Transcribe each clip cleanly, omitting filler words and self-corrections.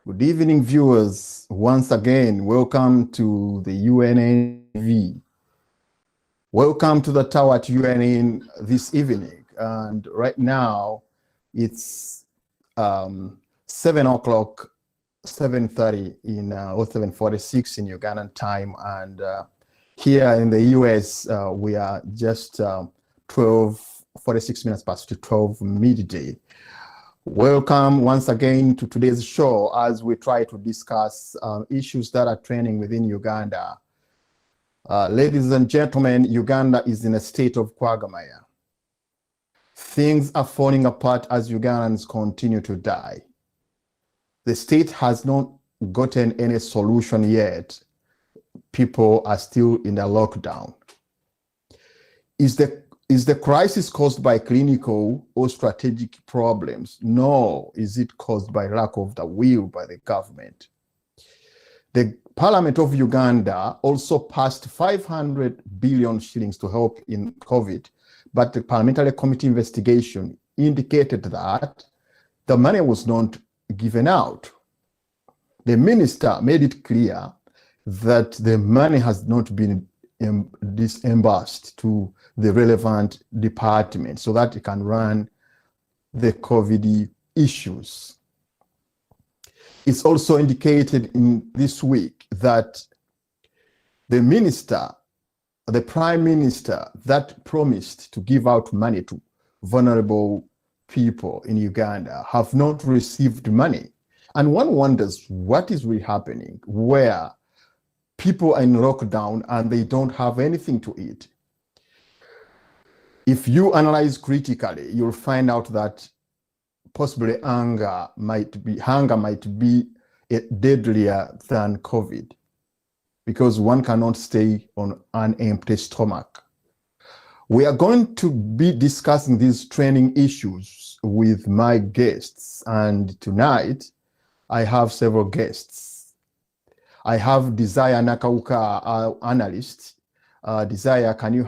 Good evening, viewers. Once again, welcome to the UNNV. Welcome to the tower at UNN this evening. And right now, it's 7 o'clock, 7:30 in or 7:46 in Ugandan time. And here in the US, we are just 12:46 minutes past 12 midday. Welcome once again to today's show as we try to discuss issues that are trending within Uganda. Ladies and gentlemen, Uganda is in a state of quagmire. Things are falling apart as Ugandans continue to die. The state has not gotten any solution yet. People are still in a lockdown. Is the crisis caused by clinical or strategic problems? No. Is it caused by lack of the will by the government? The Parliament of Uganda also passed 500 billion shillings to help in COVID, but the Parliamentary Committee investigation indicated that the money was not given out. The minister made it clear that the money has not been disbursed to the relevant department so that it can run the COVID issues. It's also indicated in this week that the prime minister that promised to give out money to vulnerable people in Uganda have not received money. And one wonders what is really happening where people are in lockdown and they don't have anything to eat. If you analyze critically, you'll find out that possibly hunger might be deadlier than COVID because one cannot stay on an empty stomach. We are going to be discussing these training issues with my guests, and tonight I have several guests. I have Desire Nakauka, our analyst. Desire, can you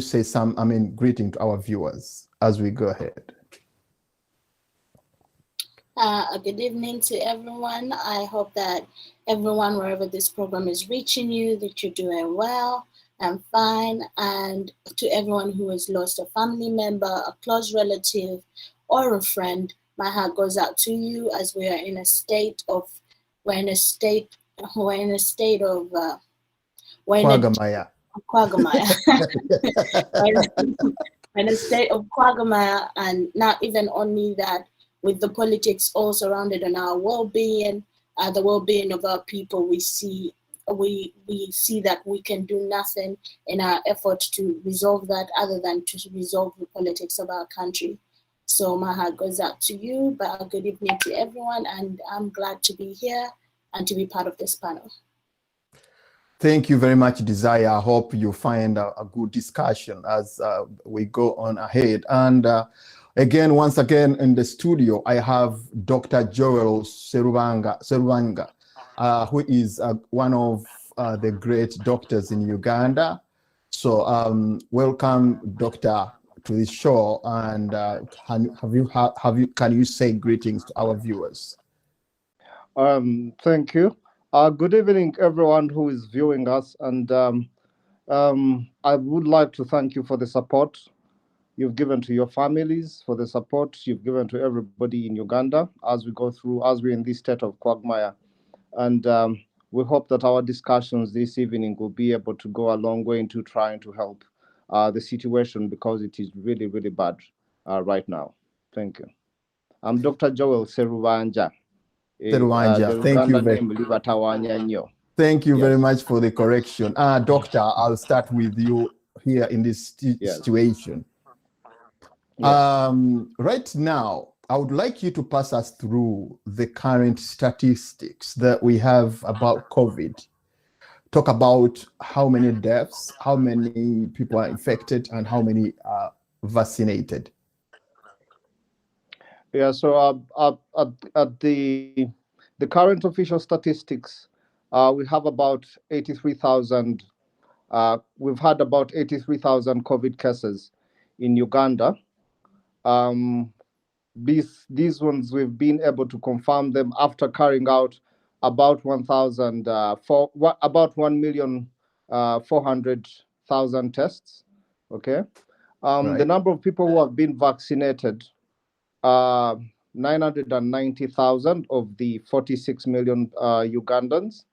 say some, greeting to our viewers as we go ahead? Good evening to everyone. I hope that everyone, wherever this program is reaching you, that you're doing well and fine. And to everyone who has lost a family member, a close relative, or a friend, my heart goes out to you as we are in a state of quagmire. In a state of quagmire, and not even only that, with the politics all surrounded on our well-being, the well-being of our people, we see that we can do nothing in our effort to resolve that other than to resolve the politics of our country. So my heart goes out to you, but a good evening to everyone, and I'm glad to be here and to be part of this panel. Thank you very much, Desire. I hope you find a good discussion as we go on ahead. And once again, in the studio, I have Dr. Joel Sserubanja, who is one of the great doctors in Uganda. So welcome, Doctor, to this show. And can you say greetings to our viewers? Thank you. Good evening, everyone who is viewing us, and I would like to thank you for the support you've given to your families, for the support you've given to everybody in Uganda as we're in this state of quagmire. And we hope that our discussions this evening will be able to go a long way into trying to help the situation, because it is really, really bad right now. Thank you. I'm Dr. Joel Sserubanja. Thank you very much for the correction. Doctor, I'll start with you here in this situation. Yes. Right now, I would like you to pass us through the current statistics that we have about COVID. Talk about how many deaths, how many people are infected, and how many are vaccinated. Yeah, so at the current official statistics, we have about 83,000. We've had about 83,000 COVID cases in Uganda. these ones we've been able to confirm them after carrying out about 1,400,000 tests. Okay, the Right. number of people who have been vaccinated, 990,000 of the 46 million Ugandans,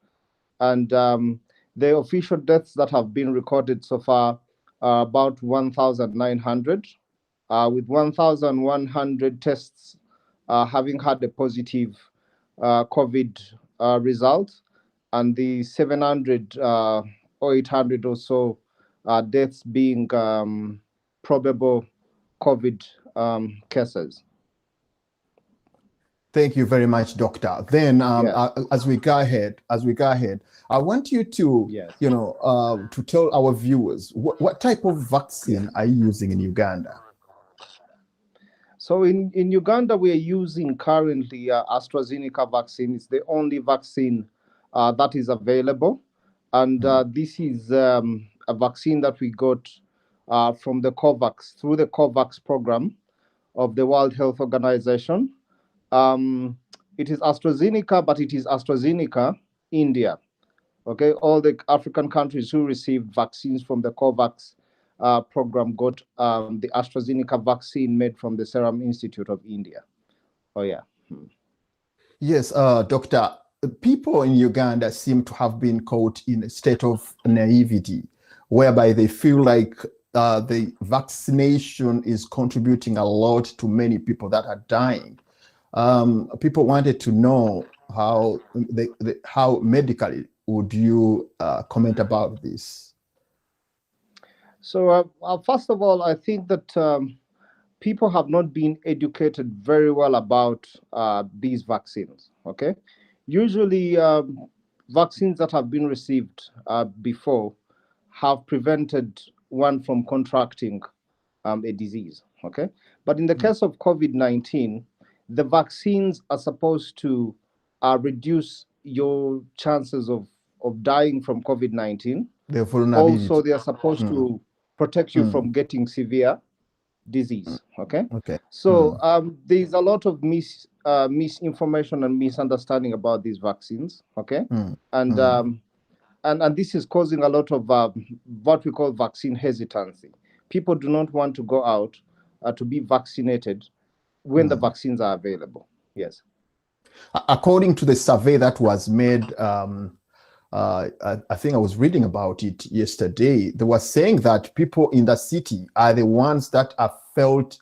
and the official deaths that have been recorded so far are about 1,900, with 1,100 tests having had a positive COVID result, and the 700 or 800 or so deaths being probable COVID cases. Thank you very much, Doctor. Then, Yes. as we go ahead, I want you to, Yes. to tell our viewers what type of vaccine are you using in Uganda? So in Uganda, we are using currently AstraZeneca vaccine. It's the only vaccine that is available. And this is a vaccine that we got from the through the COVAX program of the World Health Organization. It is AstraZeneca, but it is AstraZeneca India. Okay, all the African countries who received vaccines from the COVAX program got the AstraZeneca vaccine made from the Serum Institute of India. Oh, yeah. Yes, Doctor. People in Uganda seem to have been caught in a state of naivety, whereby they feel like the vaccination is contributing a lot to many people that are dying. People wanted to know how how medically would you comment about this? So, first of all, I think that people have not been educated very well about these vaccines. Okay, usually vaccines that have been received before have prevented one from contracting a disease. Okay, but in the case of COVID-19, the vaccines are supposed to reduce your chances of dying from COVID-19. The vulnerability. Also, they are supposed to protect you from getting severe disease. Okay. Okay. So there's a lot of misinformation and misunderstanding about these vaccines. Okay. And this is causing a lot of what we call vaccine hesitancy. People do not want to go out to be vaccinated when the vaccines are available. Yes. According to the survey that was made, I think I was reading about it yesterday. They were saying that people in the city are the ones that have felt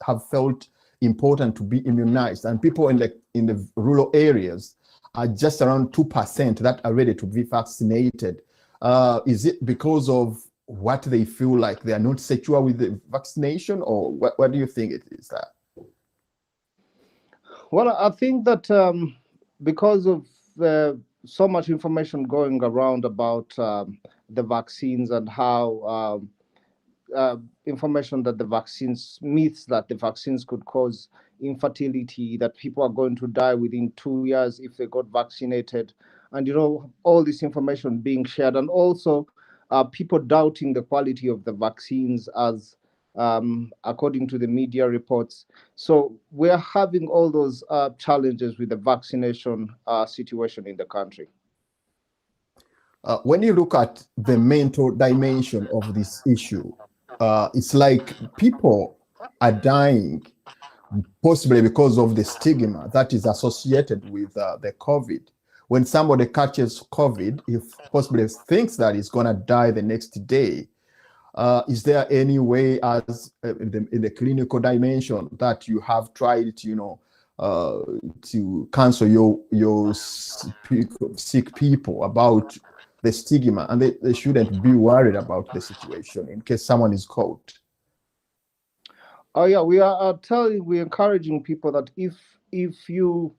important to be immunized, and people in the rural areas are just around 2% that are ready to be vaccinated. Is it because of what they feel like they are not secure with the vaccination, or what do you think it is that? Well, I think that because of so much information going around about the vaccines and how information that the vaccines, myths that the vaccines could cause infertility, that people are going to die within 2 years if they got vaccinated, and all this information being shared, and also people doubting the quality of the vaccines as according to the media reports. So we're having all those challenges with the vaccination situation in the country. When you look at the mental dimension of this issue, it's like people are dying possibly because of the stigma that is associated with the COVID. When somebody catches COVID, if possibly thinks that he's going to die the next day, is there any way, as in the clinical dimension, that you have tried, to counsel your sick people about the stigma, and they shouldn't be worried about the situation in case someone is caught? Oh yeah, we're encouraging people that if you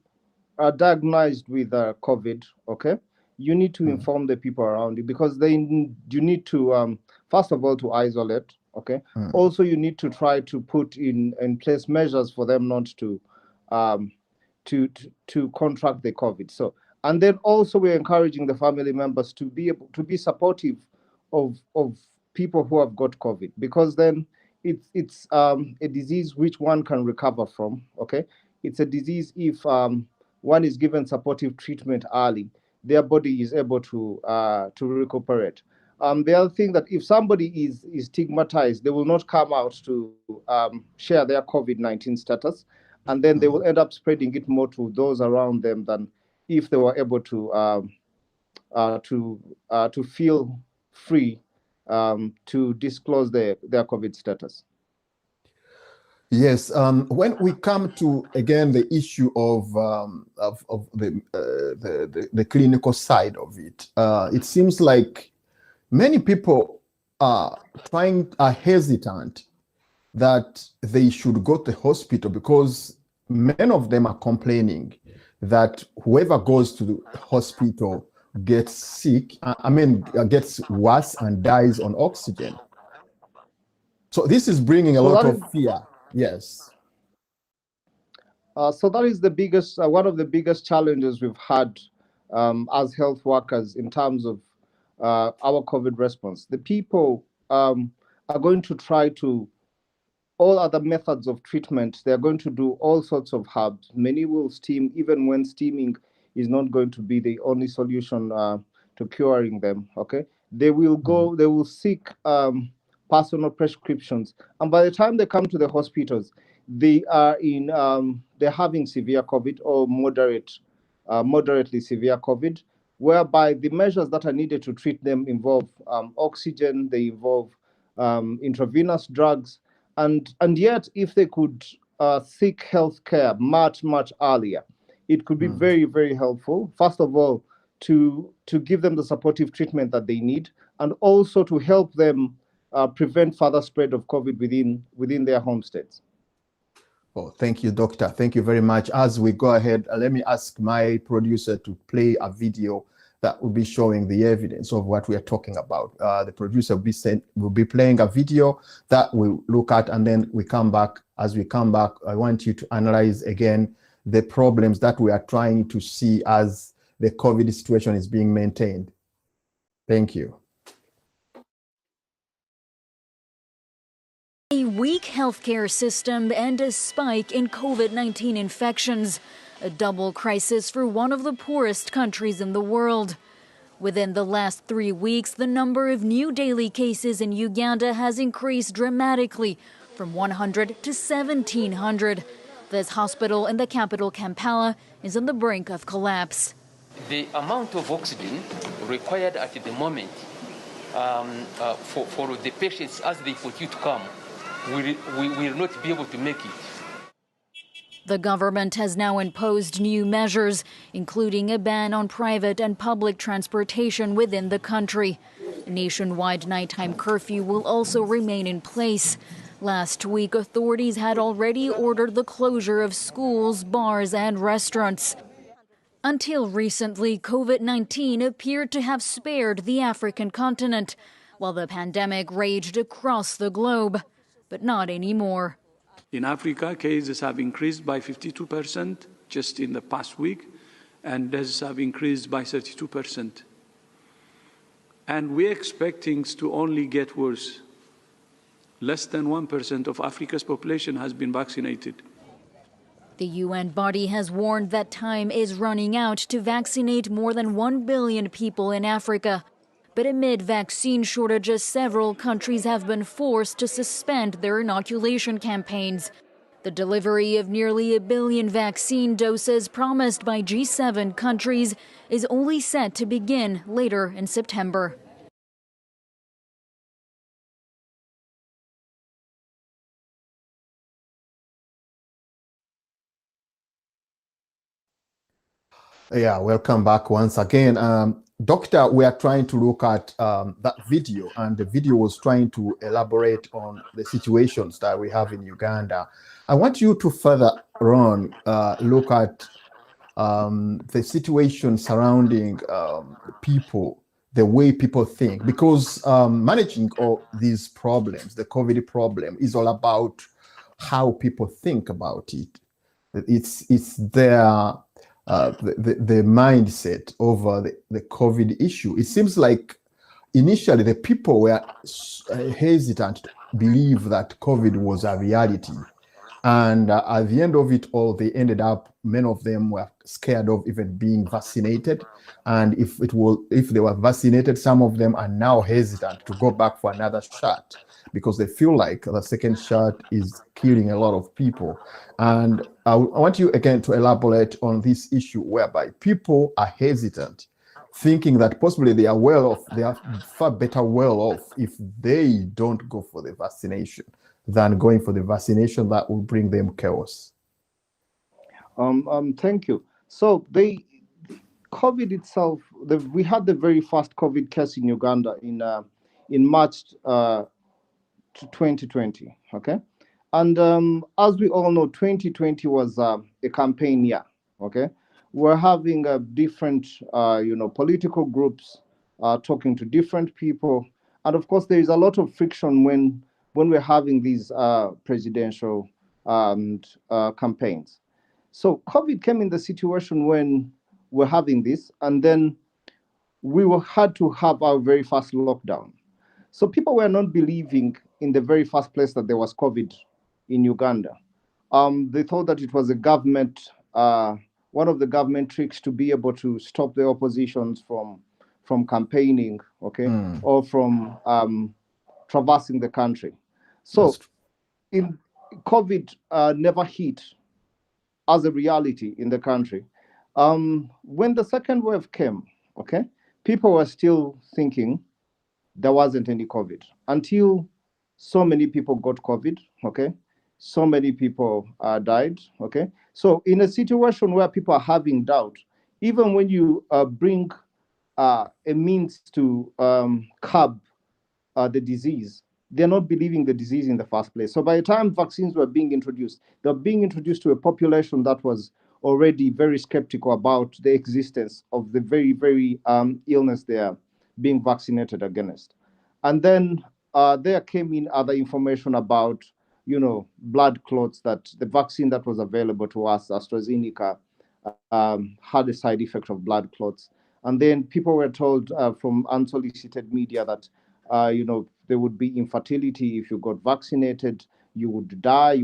are diagnosed with COVID, okay, you need to inform the people around you, because you need to first of all to isolate. Okay. Also, you need to try to put in place measures for them not to contract the COVID. So, and then also we're encouraging the family members to be able to be supportive of people who have got COVID, because then it's a disease which one can recover from. Okay. it's a disease. If one is given supportive treatment early, their body is able to recuperate. The other thing, that if somebody is stigmatized, they will not come out to share their COVID-19 status, and then they will end up spreading it more to those around them than if they were able to feel free to disclose their COVID status. Yes, when we come to again the issue of the clinical side of it, it seems like many people are hesitant that they should go to the hospital, because many of them are complaining that whoever goes to the hospital gets sick, gets worse and dies on oxygen. So this is bringing a lot of fear. Yes. So that is the biggest, one of the biggest challenges we've had as health workers in terms of our COVID response. The people are going to try to all other methods of treatment. They're going to do all sorts of herbs. Many will steam, even when steaming is not going to be the only solution to curing them. Okay, they will go. They will seek personal prescriptions, and by the time they come to the hospitals, they are in they're having severe COVID or moderately severe COVID, whereby the measures that are needed to treat them involve oxygen, they involve intravenous drugs, and yet if they could seek health care much earlier, it could be very, very helpful. First of all, to give them the supportive treatment that they need, and also to help them prevent further spread of COVID within their home states. Oh, thank you, Doctor. Thank you very much. As we go ahead, let me ask my producer to play a video that will be showing the evidence of what we are talking about. The producer will be playing a video that we'll look at, and then we come back. As we come back, I want you to analyze again the problems that we are trying to see as the COVID situation is being maintained. Thank you. A weak healthcare system and a spike in COVID-19 infections, a double crisis for one of the poorest countries in the world. Within the last 3 weeks, the number of new daily cases in Uganda has increased dramatically, from 100 to 1,700. This hospital in the capital, Kampala, is on the brink of collapse. The amount of oxygen required at the moment for the patients as they continue to come, we will not be able to make it. The government has now imposed new measures, including a ban on private and public transportation within the country. A nationwide nighttime curfew will also remain in place. Last week, authorities had already ordered the closure of schools, bars, and restaurants. Until recently, COVID-19 appeared to have spared the African continent, while the pandemic raged across the globe. But not anymore. In Africa, cases have increased by 52% just in the past week, and deaths have increased by 32%. And we expect things to only get worse. Less than 1% of Africa's population has been vaccinated. The UN body has warned that time is running out to vaccinate more than 1 billion people in Africa. But amid vaccine shortages, several countries have been forced to suspend their inoculation campaigns. The delivery of nearly 1 billion vaccine doses promised by G7 countries is only set to begin later in September. Yeah, welcome back once again. Doctor, we are trying to look at that video, and the video was trying to elaborate on the situations that we have in Uganda. I want you to further on look at the situation surrounding people, the way people think, because managing all these problems, the COVID problem, is all about how people think about it. It's their the mindset over the COVID issue. It seems like initially the people were hesitant to believe that COVID was a reality. And at the end of it all, they ended up, many of them were scared of even being vaccinated. And if they were vaccinated, some of them are now hesitant to go back for another shot because they feel like the second shot is killing a lot of people. And I want you again to elaborate on this issue whereby people are hesitant, thinking that possibly they are far better well off if they don't go for the vaccination than going for the vaccination that will bring them chaos. Thank you. So COVID itself, we had the very first COVID case in Uganda in March 2020. Okay, and as we all know, 2020 was a campaign year. Okay, we're having different political groups talking to different people, and of course there is a lot of friction when we're having these presidential campaigns. So COVID came in the situation when we're having this, and then had to have our very first lockdown. So people were not believing in the very first place that there was COVID in Uganda. They thought that it was a government, one of the government tricks to be able to stop the oppositions from campaigning, okay, or from traversing the country. So in COVID never hit as a reality in the country. When the second wave came, okay, people were still thinking there wasn't any COVID until so many people got COVID, okay? So many people died, okay? So in a situation where people are having doubt, even when you bring a means to curb the disease, they're not believing the disease in the first place. So by the time vaccines were being introduced, they're being introduced to a population that was already very skeptical about the existence of the very, very illness they are being vaccinated against. And then there came in other information about, blood clots, that the vaccine that was available to us, AstraZeneca, had a side effect of blood clots. And then people were told from unsolicited media that, there would be infertility if you got vaccinated, you would die,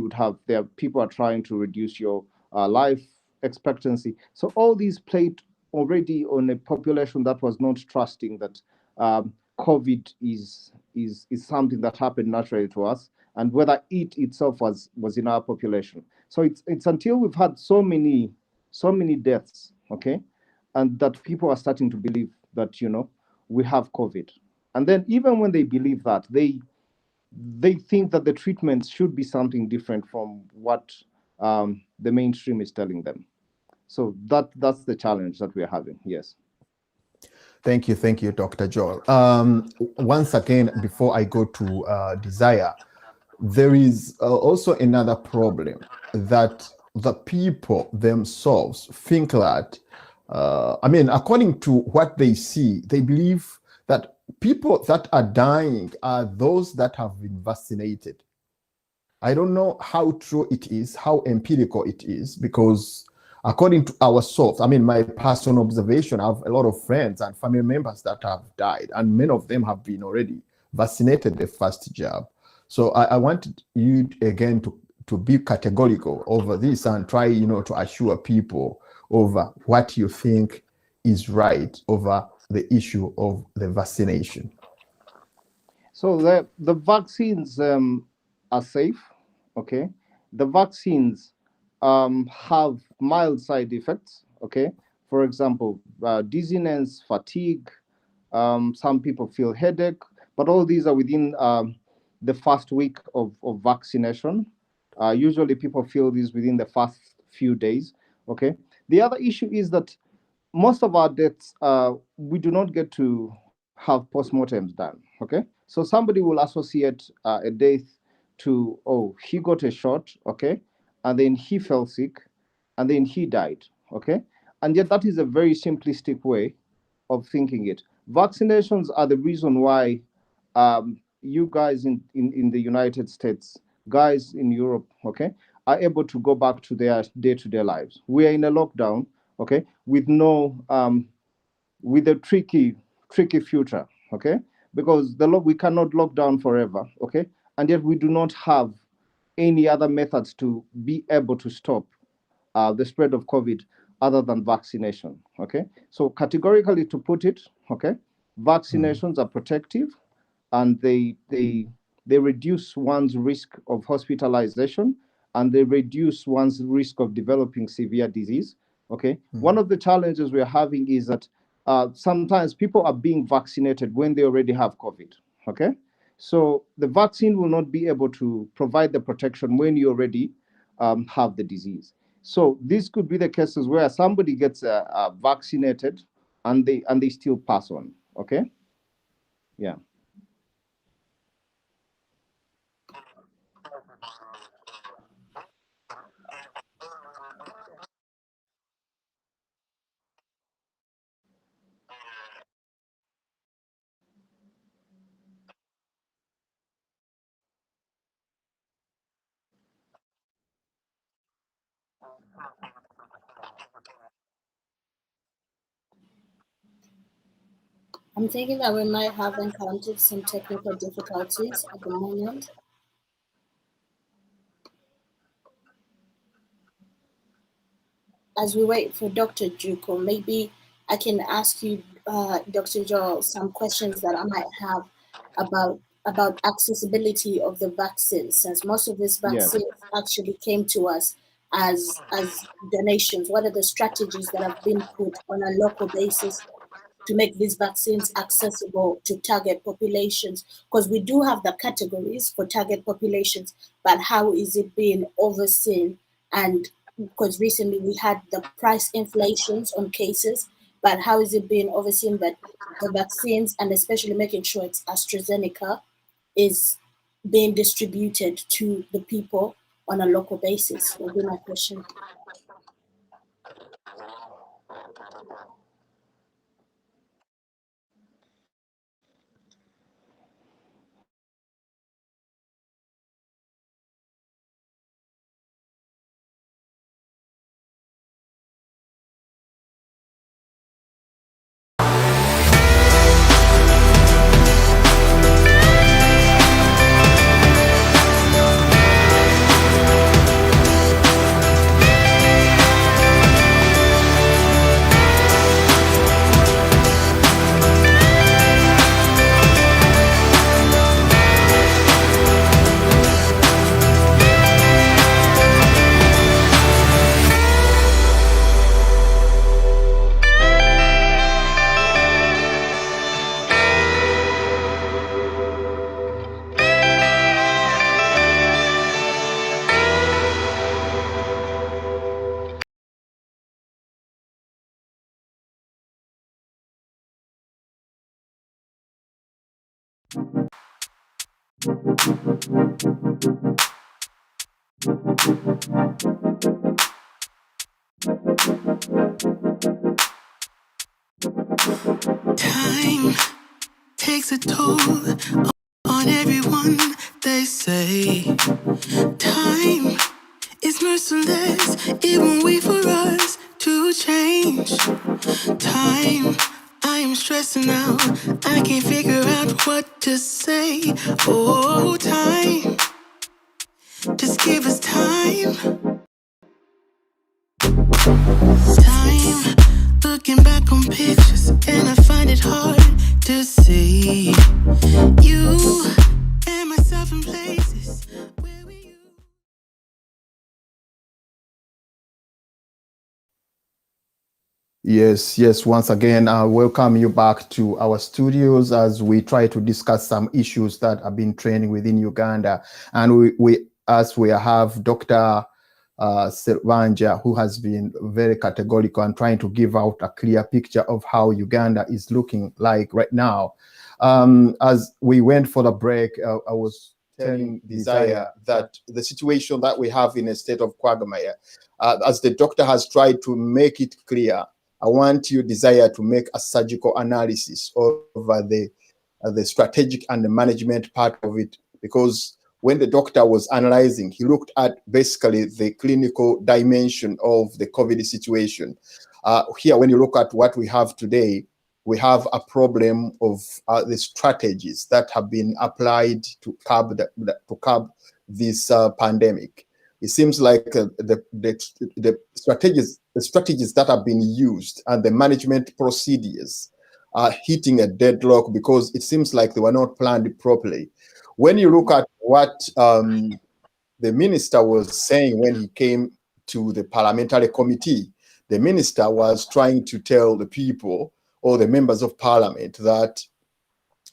people are trying to reduce your life expectancy. So all these played already on a population that was not trusting that COVID is something that happened naturally to us, and whether it itself was in our population. So it's until we've had so many deaths, okay, and that people are starting to believe that we have COVID. And then even when they believe that, they think that the treatments should be something different from what the mainstream is telling them. So that's the challenge that we're having. Yes. Thank you, Dr. Joel. Once again, before I go to Desire, there is also another problem that the people themselves think that, according to what they see, they believe that people that are dying are those that have been vaccinated. I don't know how true it is, how empirical it is, because according to our source, my personal observation, I have a lot of friends and family members that have died, and many of them have been already vaccinated the first jab. So I wanted you again to be categorical over this and try, to assure people over what you think is right over the issue of the vaccination. So the vaccines are safe, okay? The vaccines have mild side effects, okay? For example, dizziness, fatigue, some people feel headache, but all these are within the first week of vaccination. Usually people feel this within the first few days, okay? The other issue is that most of our deaths, we do not get to have postmortems done, okay? So somebody will associate a death to, he got a shot, okay? And then he fell sick, and then he died, okay? And yet that is a very simplistic way of thinking it. Vaccinations are the reason why you guys in the United States, guys in Europe, okay, are able to go back to their day-to-day lives. We are in a lockdown, okay, with a tricky future, okay, because we cannot lock down forever, okay, and yet we do not have any other methods to be able to stop the spread of COVID other than vaccination. Okay, so categorically to put it, okay, vaccinations are protective, and they reduce one's risk of hospitalization, and they reduce one's risk of developing severe disease. Okay, one of the challenges we're having is that sometimes people are being vaccinated when they already have COVID. Okay, so the vaccine will not be able to provide the protection when you already have the disease. So these could be the cases where somebody gets vaccinated and they still pass on. Okay, yeah. I'm thinking that we might have encountered some technical difficulties at the moment. As we wait for Dr. Juko, maybe I can ask you, Dr. Joel, some questions that I might have about accessibility of the vaccines, since most of these vaccines actually came to us as donations. What are the strategies that have been put on a local basis to make these vaccines accessible to target populations? Because we do have the categories for target populations, but how is it being overseen? And because recently we had the price inflations on cases, but how is it being overseen that the vaccines, and especially making sure it's AstraZeneca, is being distributed to the people on a local basis? That would be my question. Time takes a toll on everyone, they say. Time is merciless, it won't wait for us to change. Time, I am stressing out, I can't figure out what to say. Oh, time, just give us time. Time, looking back on pictures, and I find it hard to see you and myself in places where we used. Yes. Once again, I welcome you back to our studios as we try to discuss some issues that have been trending within Uganda. And we have Dr. Sserubanja, who has been very categorical and trying to give out a clear picture of how Uganda is looking like right now. As we went for the break, I was telling Desire that the situation that we have in a state of quagmire, as the doctor has tried to make it clear, I want you, Desire, to make a surgical analysis over the strategic and the management part of it, because when the doctor was analyzing, he looked at basically the clinical dimension of the COVID situation. Here, when you look at what we have today, we have a problem of the strategies that have been applied to curb this pandemic. It seems like the strategies that have been used and the management procedures are hitting a deadlock because it seems like they were not planned properly. When you look at what the minister was saying when he came to the parliamentary committee, the minister was trying to tell the people or the members of parliament that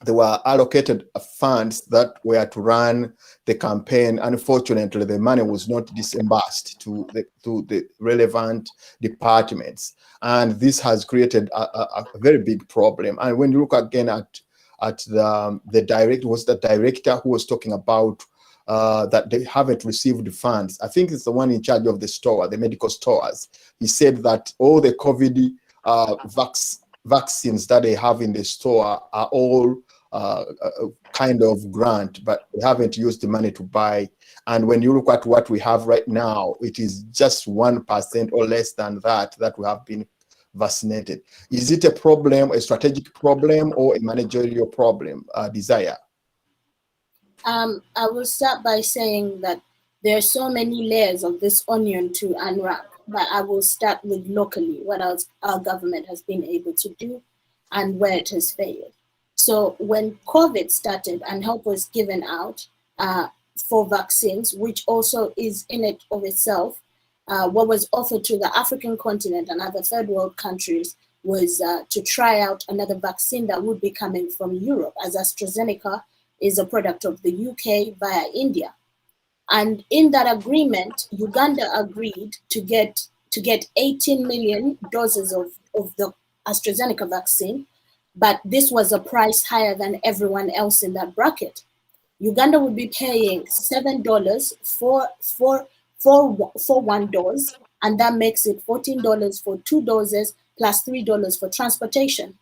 they were allocated funds that were to run the campaign. Unfortunately, the money was not disbursed to the relevant departments, and this has created a very big problem. And when you look again at the director who was talking about that they haven't received funds. I think it's the one in charge of the store, the medical stores. He said that all the COVID vaccines that they have in the store are all kind of grant, but they haven't used the money to buy. And when you look at what we have right now, it is just 1% or less than that we have been vaccinated. Is it a problem, a strategic problem, or a managerial problem? Desire? I will start by saying that there are so many layers of this onion to unwrap, but I will start with locally, what our government has been able to do and where it has failed. So when COVID started and help was given out for vaccines, which also is in it of itself, what was offered to the African continent and other third world countries was to try out another vaccine that would be coming from Europe, as AstraZeneca is a product of the UK via India. And in that agreement, Uganda agreed to get 18 million doses of the AstraZeneca vaccine, but this was a price higher than everyone else in that bracket. Uganda would be paying $7 for one dose, and that makes it $14 for 2 doses plus $3 for transportation.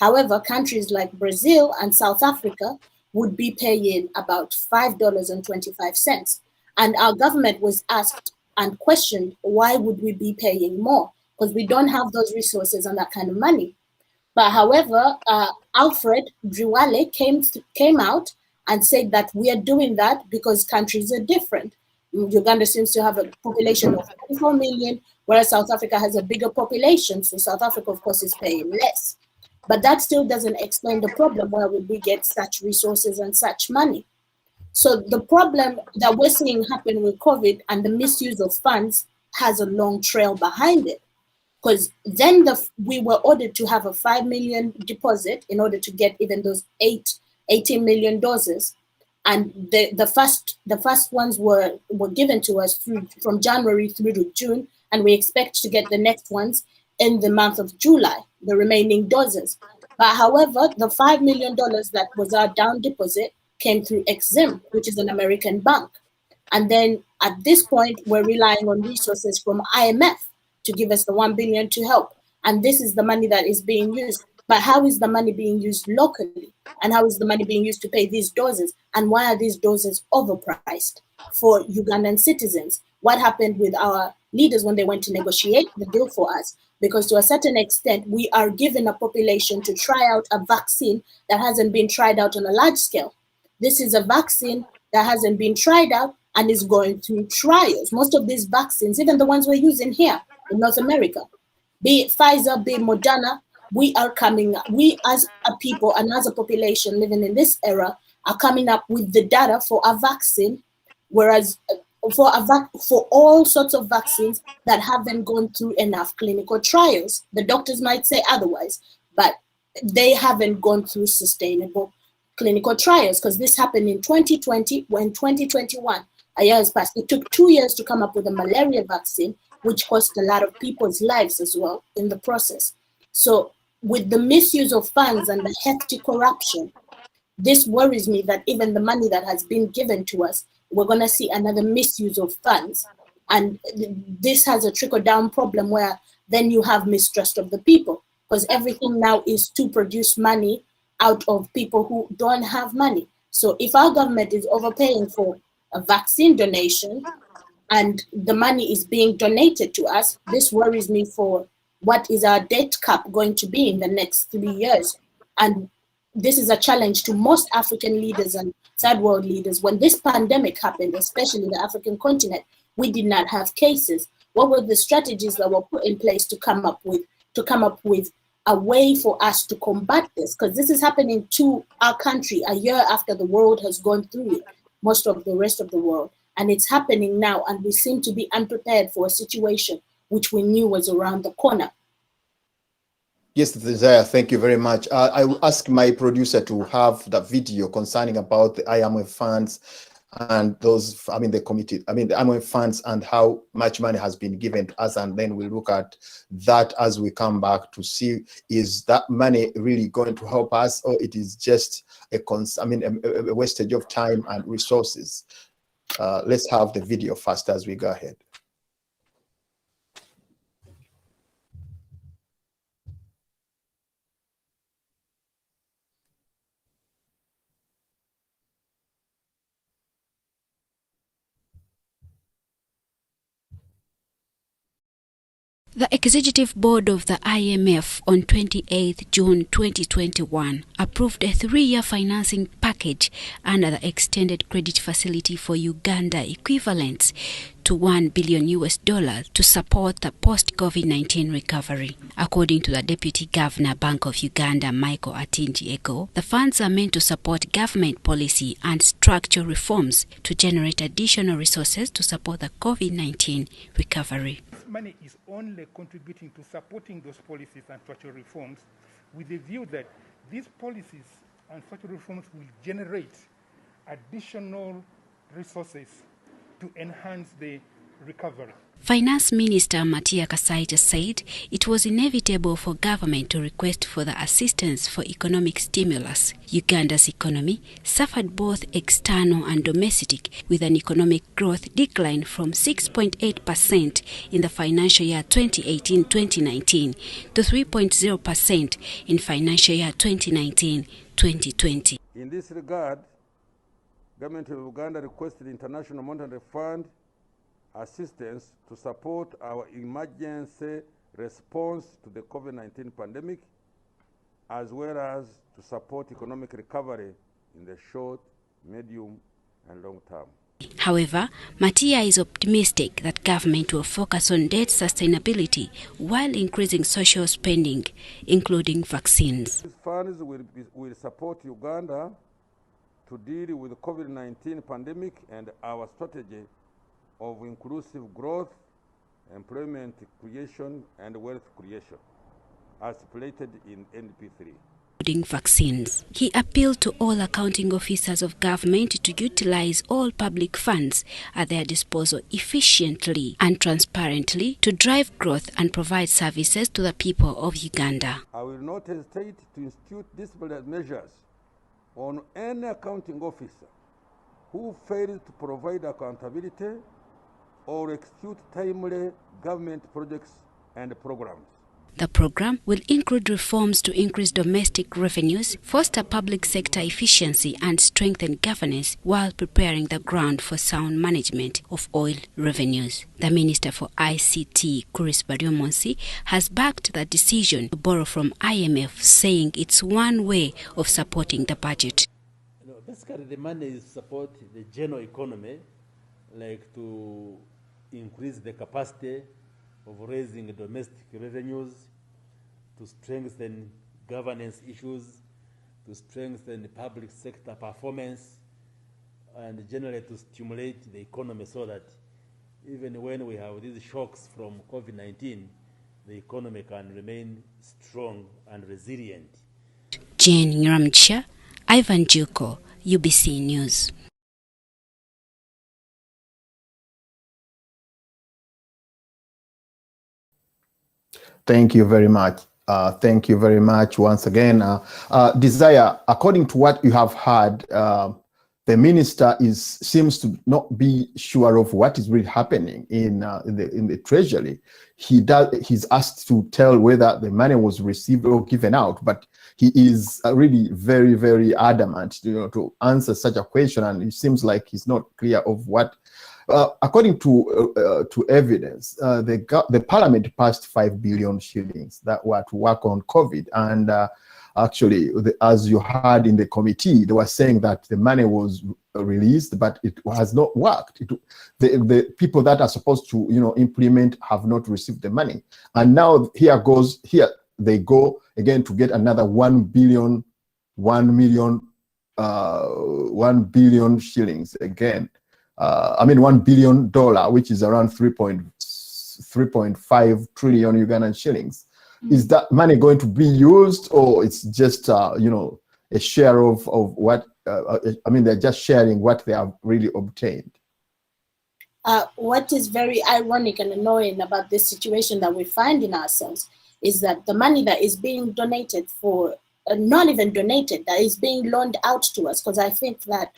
However, countries like Brazil and South Africa would be paying about $5.25. And our government was asked and questioned, why would we be paying more? Because we don't have those resources and that kind of money. But however, Alfred Driwale came out and said that we are doing that because countries are different. Uganda seems to have a population of 24 million, whereas South Africa has a bigger population. So South Africa, of course, is paying less. But that still doesn't explain the problem. Where would we get such resources and such money? So the problem that we're seeing happen with COVID and the misuse of funds has a long trail behind it. Because then we were ordered to have a 5 million deposit in order to get even those 18 million doses. And the first ones were given to us from January through to June, and we expect to get the next ones in the month of July, the remaining doses. But however, the $5 million that was our down deposit came through Exim, which is an American bank. And then at this point, we're relying on resources from IMF to give us the 1 billion to help. And this is the money that is being used. But how is the money being used locally? And how is the money being used to pay these doses? And why are these doses overpriced for Ugandan citizens? What happened with our leaders when they went to negotiate the deal for us? Because to a certain extent, we are given a population to try out a vaccine that hasn't been tried out on a large scale. This is a vaccine that hasn't been tried out and is going through trials. Most of these vaccines, even the ones we're using here in North America, be it Pfizer, be it Moderna, we as a people and as a population living in this era are coming up with the data for a vaccine, whereas for all sorts of vaccines that haven't gone through enough clinical trials. The doctors might say otherwise, but they haven't gone through sustainable clinical trials, because this happened in 2020, when 2021, a year has passed. It took 2 years to come up with a malaria vaccine, which cost a lot of people's lives as well in the process. So with the misuse of funds and the hefty corruption, this worries me that even the money that has been given to us, we're going to see another misuse of funds. And this has a trickle-down problem where then you have mistrust of the people, because everything now is to produce money out of people who don't have money. So if our government is overpaying for a vaccine donation and the money is being donated to us, this worries me for what is our debt cap going to be in the next 3 years. And this is a challenge to most African leaders and third world leaders. When this pandemic happened, especially in the African continent, we did not have cases. What were the strategies that were put in place to come up with a way for us to combat this? Because this is happening to our country a year after the world has gone through it, most of the rest of the world. And it's happening now, and we seem to be unprepared for a situation which we knew was around the corner. Yes, Desire, thank you very much. I will ask my producer to have the video concerning about the IMF funds and those, the committee, the IMF funds and how much money has been given to us. And then we'll look at that as we come back to see, is that money really going to help us, or it is just a wastage of time and resources? Let's have the video first as we go ahead. The Executive Board of the IMF on 28 June 2021 approved a 3-year financing package under the extended credit facility for Uganda equivalent to $1 billion to support the post-COVID-19 recovery. According to the Deputy Governor, Bank of Uganda, Michael Atingi-Ego, the funds are meant to support government policy and structural reforms to generate additional resources to support the COVID-19 recovery. Money is only contributing to supporting those policies and structural reforms with the view that these policies and structural reforms will generate additional resources to enhance the recovery. Finance Minister Matia Kasaija said it was inevitable for government to request for the assistance for economic stimulus. Uganda's economy suffered both external and domestic, with an economic growth decline from 6.8% in the financial year 2018-2019 to 3.0% in financial year 2019-2020. In this regard, Government of Uganda requested International Monetary Fund assistance to support our emergency response to the COVID-19 pandemic, as well as to support economic recovery in the short, medium, and long term. However, Matia is optimistic that government will focus on debt sustainability while increasing social spending, including vaccines. These funds will support Uganda to deal with the COVID-19 pandemic and our strategy of inclusive growth, employment creation, and wealth creation, as stated in NP3. Vaccines. He appealed to all accounting officers of government to utilize all public funds at their disposal efficiently and transparently to drive growth and provide services to the people of Uganda. I will not hesitate to institute disciplinary measures on any accounting officer who fails to provide accountability or execute timely government projects and programs. The program will include reforms to increase domestic revenues, foster public sector efficiency, and strengthen governance while preparing the ground for sound management of oil revenues. The Minister for ICT, Chris Baryomonsi, has backed the decision to borrow from IMF, saying it's one way of supporting the budget. Basically, the money is to support the general economy, like to increase the capacity of raising domestic revenues, to strengthen governance issues, to strengthen public sector performance, and generally to stimulate the economy so that even when we have these shocks from COVID-19, the economy can remain strong and resilient. Jane Nyiramcha, Ivan Juko, UBC News. Thank you very much. Thank you very much once again. Desire, according to what you have heard, the minister seems to not be sure of what is really happening in the treasury. He's asked to tell whether the money was received or given out, but he is really very, very adamant, to answer such a question, and it seems like he's not clear of what. According to evidence, the parliament passed 5 billion shillings that were to work on COVID, and actually, as you heard in the committee, they were saying that the money was released, but it has not worked. The people that are supposed to, implement have not received the money. And now here they go again to get another 1 billion shillings again. $1 billion, which is around 3.5 trillion Ugandan shillings. Is that money going to be used, or it's just a share of what? They're just sharing what they have really obtained. What is very ironic and annoying about this situation that we find in ourselves is that the money that is being donated for, not even donated, that is being loaned out to us, because I think that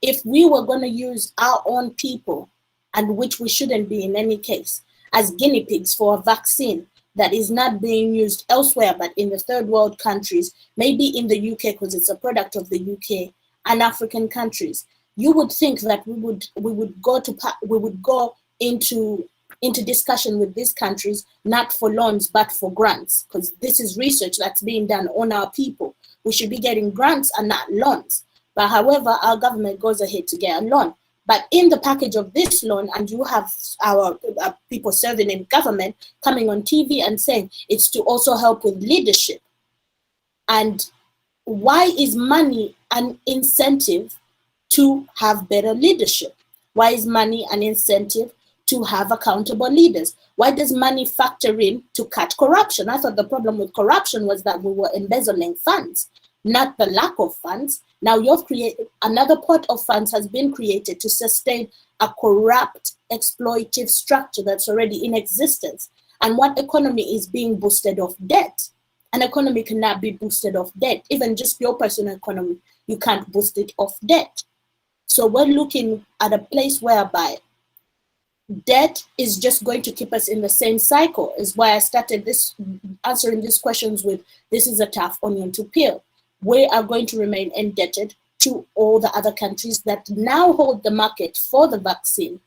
if we were going to use our own people, and which we shouldn't be in any case, as guinea pigs for a vaccine that is not being used elsewhere but in the third world countries, maybe in the UK because it's a product of the UK, and African countries, you would think that we would go into discussion with these countries, not for loans but for grants, because this is research that's being done on our people. We should be getting grants and not loans. But however, our government goes ahead to get a loan. But in the package of this loan, and you have our people serving in government coming on TV and saying it's to also help with leadership. And why is money an incentive to have better leadership? Why is money an incentive to have accountable leaders? Why does money factor in to cut corruption? I thought the problem with corruption was that we were embezzling funds, not the lack of funds. Now you've created another pot of funds has been created to sustain a corrupt, exploitive structure that's already in existence. And what economy is being boosted off debt? An economy cannot be boosted off debt. Even just your personal economy, you can't boost it off debt. So we're looking at a place whereby debt is just going to keep us in the same cycle. Is why I started answering these questions with, this is a tough onion to peel. We are going to remain indebted to all the other countries that now hold the market for the vaccine.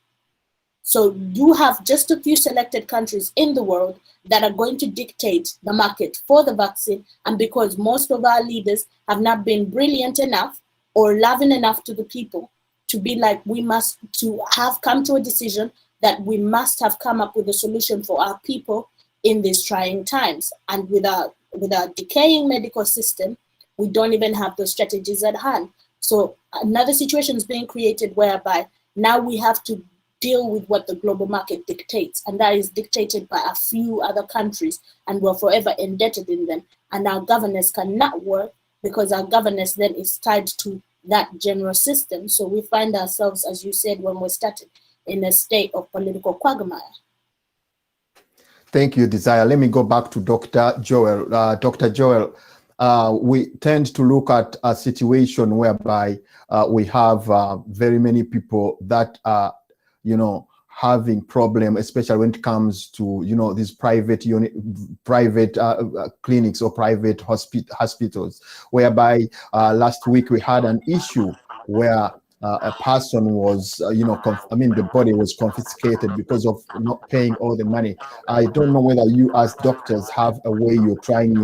So you have just a few selected countries in the world that are going to dictate the market for the vaccine. And because most of our leaders have not been brilliant enough or loving enough to the people to be like, we must to have come to a decision that we must have come up with a solution for our people in these trying times. And with our decaying medical system, we don't even have those strategies at hand. So another situation is being created whereby now we have to deal with what the global market dictates, and that is dictated by a few other countries, and we're forever indebted in them. And our governance cannot work because our governance then is tied to that general system. So we find ourselves, as you said when we started, in a state of political quagmire. Thank you, Desire. Let me go back to Dr. Joel. Dr. Joel, we tend to look at a situation whereby we have very many people that are, having problem, especially when it comes to, these private clinics or private hospitals, whereby last week we had an issue where a person was, the body was confiscated because of not paying all the money. I don't know whether you as doctors have a way you're trying,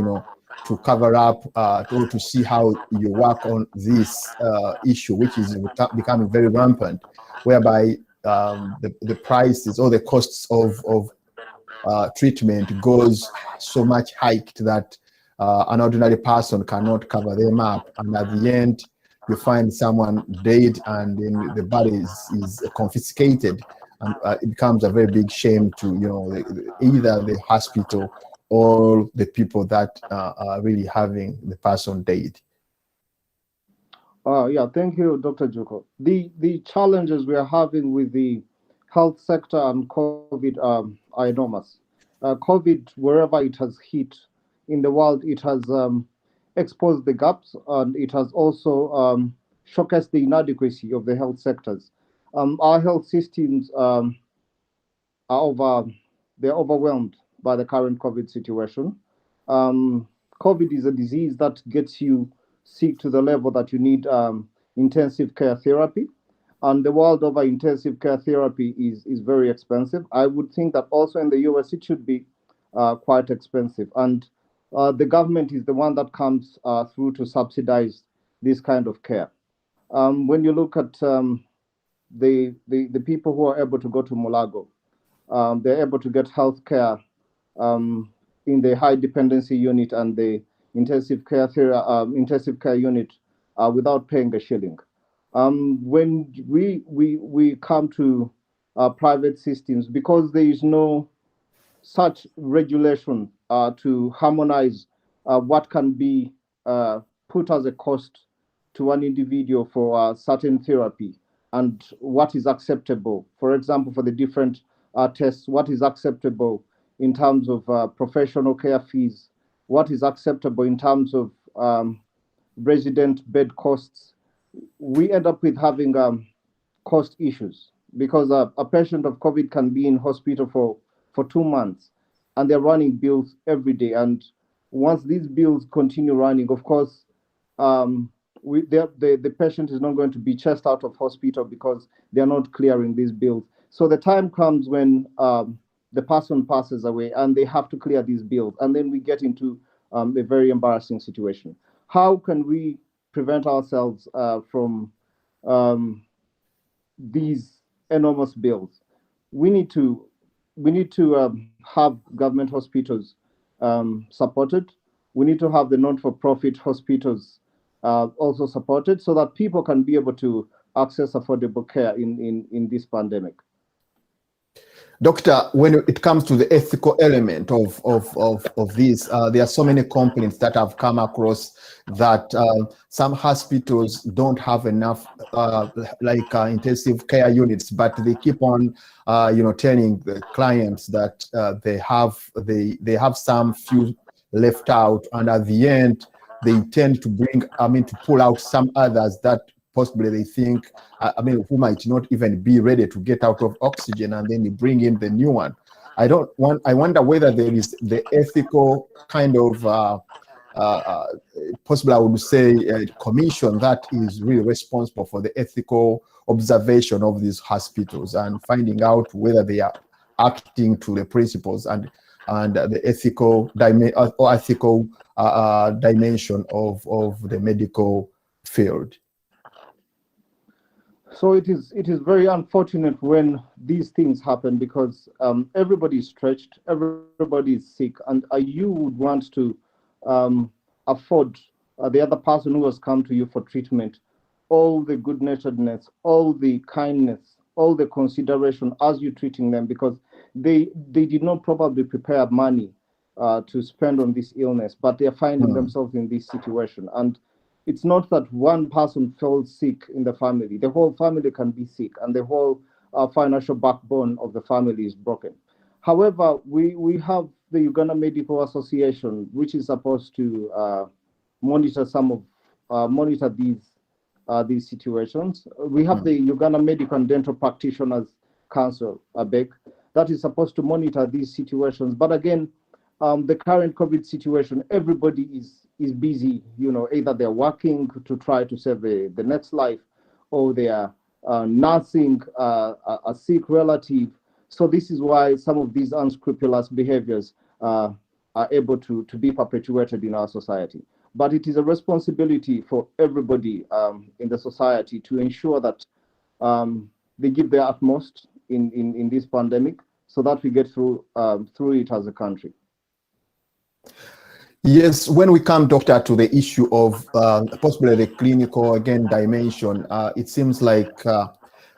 to cover up or to see how you work on this issue, which is becoming very rampant, whereby the prices or the costs of treatment goes so much hiked that an ordinary person cannot cover them up, and at the end you find someone dead and then the body is confiscated, and it becomes a very big shame to either the hospital or the people that are really having the person dead. Thank you, Dr. Juko. The challenges we are having with the health sector and COVID are enormous. COVID, wherever it has hit in the world, it has exposed the gaps, and it has also showcased the inadequacy of the health sectors. Our health systems are overwhelmed by the current COVID situation. COVID is a disease that gets you sick to the level that you need intensive care therapy. And the world over, intensive care therapy is very expensive. I would think that also in the US it should be quite expensive. And the government is the one that comes through to subsidize this kind of care. When you look at the people who are able to go to Mulago, they're able to get health care in the high dependency unit and the intensive care unit without paying a shilling. When we come to private systems, because there is no such regulation to harmonize what can be put as a cost to an individual for certain therapy and what is acceptable. For example, for the different tests, what is acceptable in terms of professional care fees, what is acceptable in terms of resident bed costs. We end up with having cost issues because a patient of COVID can be in hospital for 2 months and they're running bills every day. And once these bills continue running, of course, the patient is not going to be chased out of hospital because they're not clearing these bills. So the time comes when the person passes away and they have to clear these bills. And then we get into a very embarrassing situation. How can we prevent ourselves from these enormous bills? We need to have government hospitals supported. We need to have the non-for-profit hospitals also supported so that people can be able to access affordable care in this pandemic. Doctor, when it comes to the ethical element of this, there are so many complaints that have come across that some hospitals don't have enough intensive care units, but they keep on, telling the clients that they have some few left out, and at the end they tend to to pull out some others that possibly they think, who might not even be ready to get out of oxygen, and then they bring in the new one. I wonder whether there is the ethical kind of, possibly I would say, commission that is really responsible for the ethical observation of these hospitals and finding out whether they are acting to the principles and the ethical dimension of the medical field. So it is very unfortunate when these things happen because everybody is stretched, everybody is sick, and you would want to afford the other person who has come to you for treatment all the good-naturedness, all the kindness, all the consideration as you're treating them, because they did not probably prepare money to spend on this illness, but they are finding themselves in this situation. And it's not that one person falls sick in the family. The whole family can be sick, and the whole financial backbone of the family is broken. However, we have the Uganda Medical Association, which is supposed to monitor these situations. We have the Uganda Medical and Dental Practitioners Council, ABEC, that is supposed to monitor these situations. But again, the current COVID situation, everybody is busy, either they're working to try to save the next life, or they are nursing a sick relative. So this is why some of these unscrupulous behaviors are able to be perpetuated in our society. But it is a responsibility for everybody in the society to ensure that they give their utmost in this pandemic so that we get through it as a country. Yes, when we come, Doctor, to the issue of possibly the clinical dimension, it seems like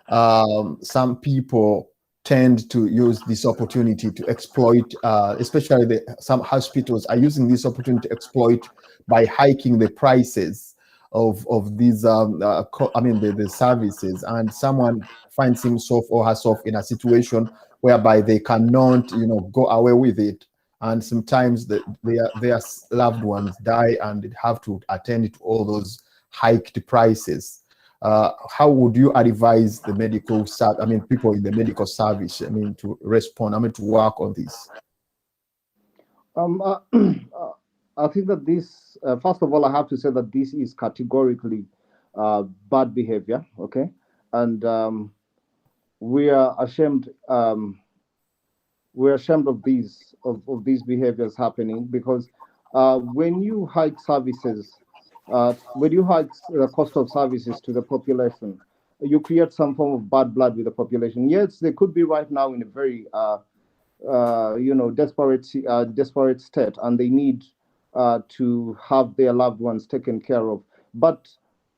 some people tend to use this opportunity to exploit, especially some hospitals are using this opportunity to exploit by hiking the prices of these the services, and someone finds himself or herself in a situation whereby they cannot go away with it, and sometimes their loved ones die and they have to attend to all those hiked prices. How would you advise the medical people in the medical service to respond, to work on this? I think that this, first of all, I have to say that this is categorically bad behavior, okay? And we are ashamed. We're ashamed of these behaviors happening, because when you hike services, when you hike the cost of services to the population, you create some form of bad blood with the population. Yes, they could be right now in a very desperate state, and they need to have their loved ones taken care of. But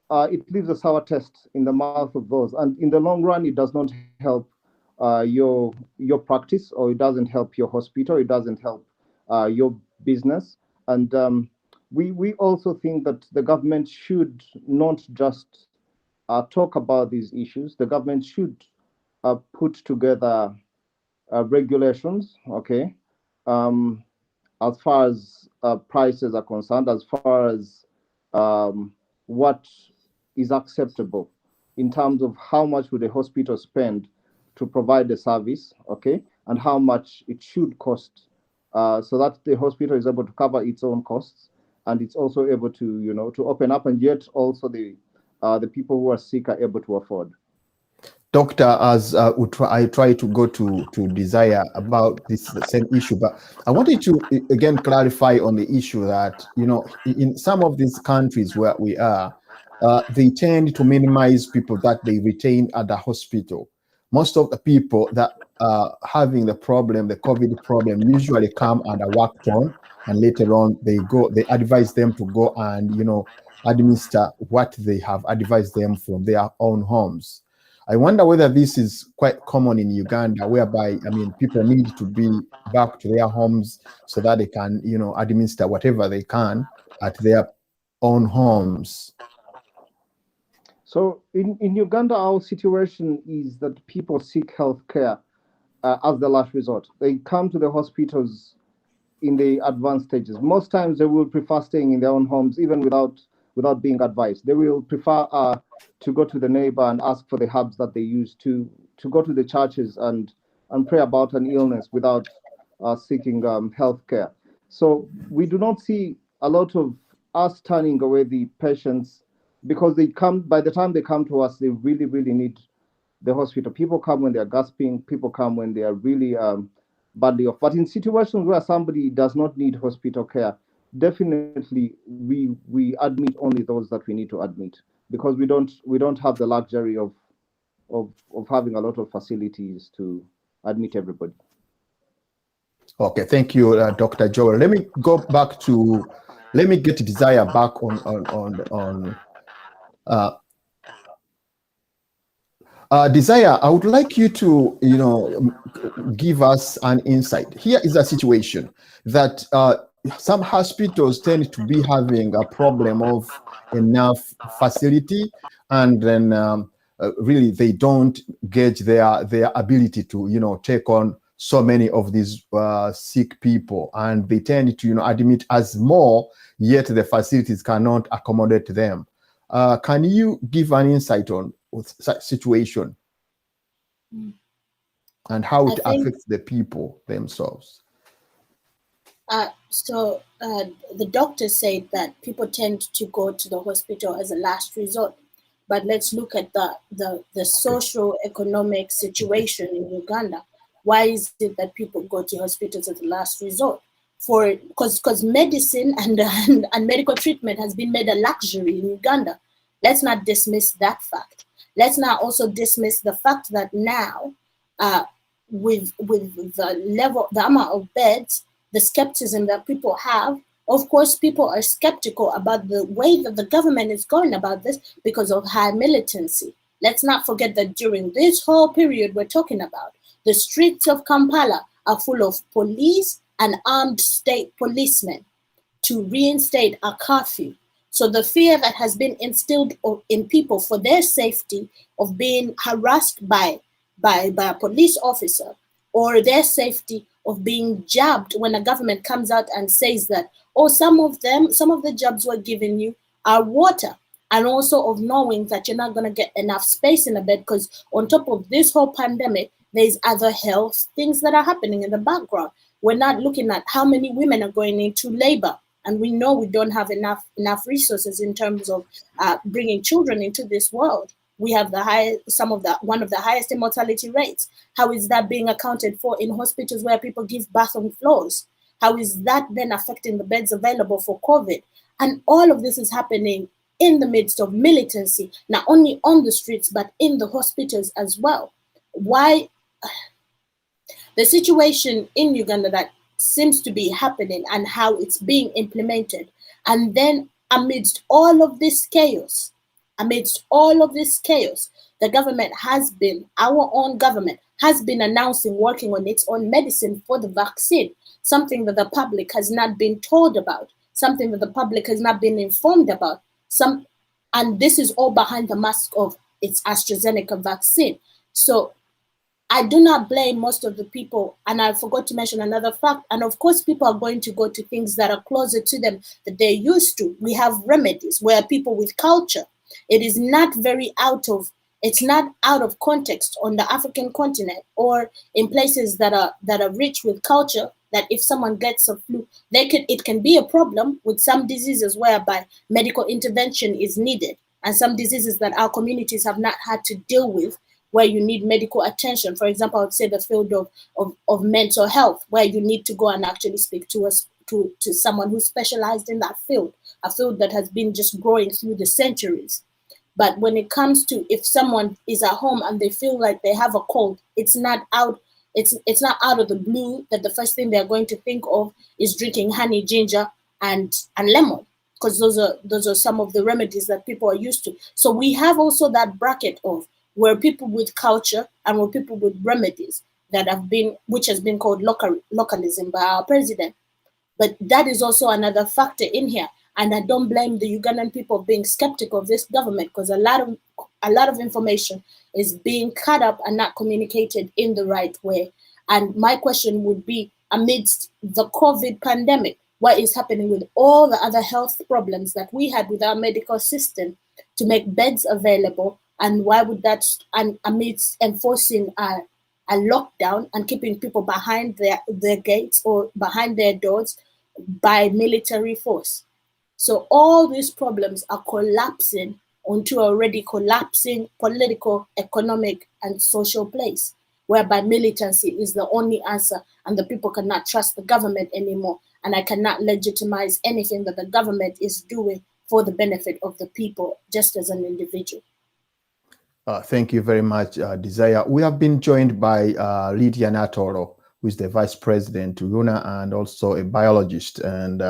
it leaves a sour taste in the mouth of those, and in the long run, it does not help your practice, or it doesn't help your hospital. It doesn't help your business, and we also think that the government should not just talk about these issues. The government should put together regulations, okay, um, as far as prices are concerned, as far as what is acceptable in terms of how much would a hospital spend to provide the service, okay, and how much it should cost, so that the hospital is able to cover its own costs, and it's also able to, to open up, and yet also the people who are sick are able to afford. Doctor, as I try to go to Desire about this same issue, but I wanted to again clarify on the issue that, in some of these countries where we are, they tend to minimize people that they retain at the hospital. Most of the people that are having the problem, the COVID problem, usually come and are worked on, and later on they advise them to go and, administer what they have advised them from their own homes. I wonder whether this is quite common in Uganda, whereby, people need to be back to their homes so that they can, administer whatever they can at their own homes. So in Uganda, our situation is that people seek health care as the last resort. They come to the hospitals in the advanced stages. Most times they will prefer staying in their own homes, even without being advised. They will prefer to go to the neighbor and ask for the herbs that they use, to go to the churches and pray about an illness without seeking health care. So we do not see a lot of us turning away the patients, because by the time they come to us, they really, really need the hospital. People come when they're gasping, people come when they are really badly off. But in situations where somebody does not need hospital care, definitely we admit only those that we need to admit, because we don't have the luxury of having a lot of facilities to admit everybody. Okay, thank you, Dr. Joel. Let me get Desire back on Desire. I would like you to, give us an insight. Here is a situation that some hospitals tend to be having a problem of enough facility, and then really they don't gauge their ability to, take on so many of these sick people, and they tend to, admit as more, yet the facilities cannot accommodate them. Can you give an insight on such situation and how it affects the people themselves? So the doctor said that people tend to go to the hospital as a last resort. But let's look at the socio-economic situation in Uganda. Why is it that people go to hospitals as a last resort? Because medicine and medical treatment has been made a luxury in Uganda. Let's not dismiss that fact. Let's not also dismiss the fact that now, with the amount of beds, the skepticism that people have, of course, people are skeptical about the way that the government is going about this because of high militancy. Let's not forget that during this whole period we're talking about, the streets of Kampala are full of police and armed state policemen to reinstate a curfew. So the fear that has been instilled in people for their safety of being harassed by a police officer, or their safety of being jabbed when a government comes out and says that, some of the jobs we're giving you are water, and also of knowing that you're not going to get enough space in a bed, because on top of this whole pandemic, there's other health things that are happening in the background. We're not looking at how many women are going into labor, and we know we don't have enough resources in terms of bringing children into this world. We have one of the highest immortality rates. How is that being accounted for in hospitals where people give birth on floors? How is that then affecting the beds available for COVID? And all of this is happening in the midst of militancy, not only on the streets, but in the hospitals as well. Why? The situation in Uganda that seems to be happening and how it's being implemented. And then amidst all of this chaos, the government has been, our own government has been announcing working on its own medicine for the vaccine, something that the public has not been told about, something that the public has not been informed about. And this is all behind the mask of its AstraZeneca vaccine. So I do not blame most of the people, and I forgot to mention another fact, and of course people are going to go to things that are closer to them that they're used to. We have remedies where people with culture, it is not it's not out of context on the African continent or in places that are rich with culture, that if someone gets a flu, it can be a problem with some diseases whereby medical intervention is needed, and some diseases that our communities have not had to deal with, where you need medical attention. For example, I would say the field of mental health, where you need to go and actually speak to someone who's specialized in that field, a field that has been just growing through the centuries. But when it comes to if someone is at home and they feel like they have a cold, it's not out of the blue that the first thing they're going to think of is drinking honey, ginger, and lemon, because those are some of the remedies that people are used to. So we have also that bracket of where people with culture and where people with remedies which has been called localism by our president. But that is also another factor in here. And I don't blame the Ugandan people being skeptical of this government, because a lot of information is being cut up and not communicated in the right way. And my question would be, amidst the COVID pandemic, what is happening with all the other health problems that we had with our medical system to make beds available? And why would that, and amidst enforcing a lockdown and keeping people behind their gates or behind their doors by military force? So all these problems are collapsing onto already collapsing political, economic, and social place, whereby militancy is the only answer, and the people cannot trust the government anymore. And I cannot legitimize anything that the government is doing for the benefit of the people, just as an individual. Thank you very much, Desire. We have been joined by Lydia Natoolo, who is the Vice President to UNA and also a biologist. And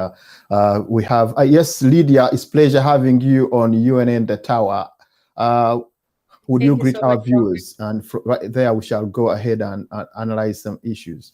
we have, yes, Lydia, it's a pleasure having you on UNN The Tower. Would you greet our viewers? And right there, we shall go ahead and analyze some issues.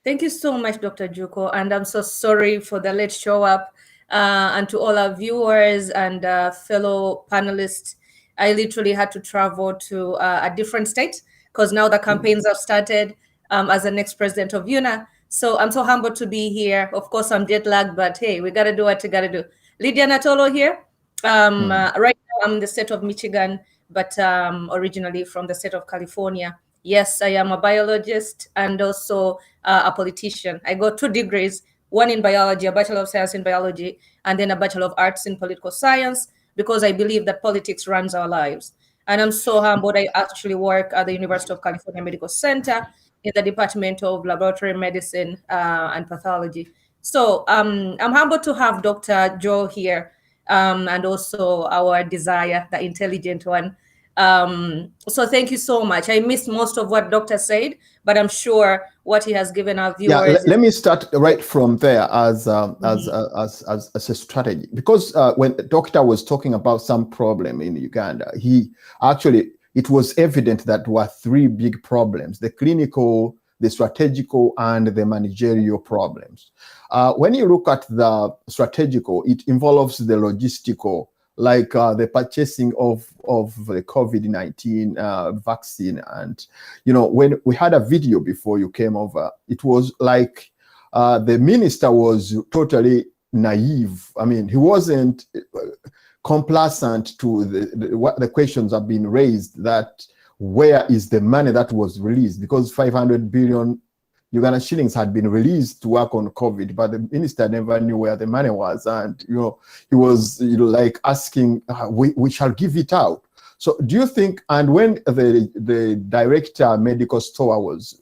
Thank you so much, Dr. Juko. And I'm so sorry for the late show up. And to all our viewers and fellow panelists, I literally had to travel to a different state because now the campaigns have started as the next president of UNA. So I'm so humbled to be here. Of course, I'm jet lagged, but hey, we got to do what we got to do. Lydia Natoolo here. Right now, I'm in the state of Michigan, but originally from the state of California. Yes, I am a biologist and also a politician. I got 2 degrees, one in biology, a Bachelor of Science in Biology, and then a Bachelor of Arts in Political Science, because I believe that politics runs our lives. And I'm so humbled. I actually work at the University of California Medical Center in the Department of Laboratory Medicine and Pathology. So I'm humbled to have Dr. Joe here and also our Desire, the intelligent one. So thank you so much. I missed most of what Doctor said, but I'm sure what he has given our viewers. Yeah, let me start right from there as a strategy, because when the doctor was talking about some problem in Uganda, it was evident that there were 3 big problems: the clinical, the strategical, and the managerial problems. When you look at the strategical, it involves the logistical, like the purchasing of the COVID-19 vaccine. And, you know, when we had a video before you came over, it was like the minister was totally naive. I mean, he wasn't complacent to what the questions have been raised, that where is the money that was released, because 500 billion Ugandan shillings had been released to work on COVID, but the minister never knew where the money was. And, you know, he was like asking, we shall give it out. So do you think, and when the director medical store was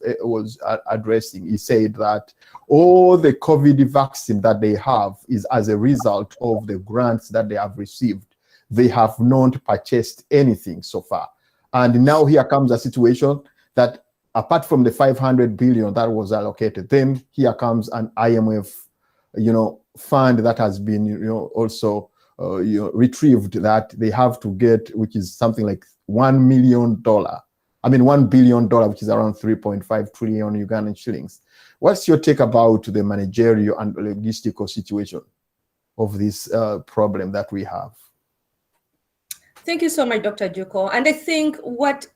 addressing, he said that all the COVID vaccine that they have is as a result of the grants that they have received. They have not purchased anything so far. And now here comes a situation that apart from the 500 billion that was allocated, then here comes an IMF, fund that has been, also retrieved that they have to get, which is something like $1 billion, which is around 3.5 trillion Ugandan shillings. What's your take about the managerial and logistical situation of this problem that we have? Thank you so much, Dr. Juko. And I think what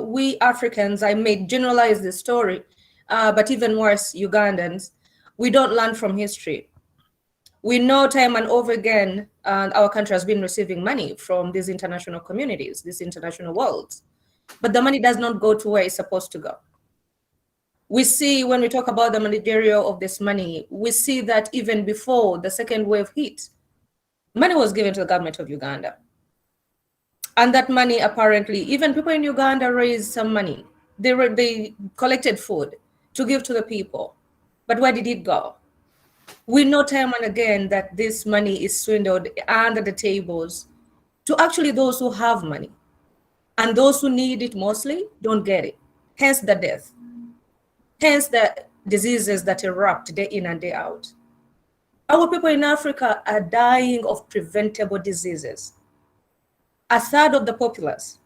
we Africans, I may generalize this story, but even worse, Ugandans, we don't learn from history. We know time and over again, our country has been receiving money from these international communities, these international worlds, but the money does not go to where it's supposed to go. We see when we talk about the managerial of this money, we see that even before the second wave hit, money was given to the government of Uganda. And that money apparently, even people in Uganda raised some money. They collected food to give to the people. But where did it go? We know time and again that this money is swindled under the tables to actually those who have money. And those who need it mostly don't get it. Hence the death. Hence the diseases that erupt day in and day out. Our people in Africa are dying of preventable diseases. A third of the populace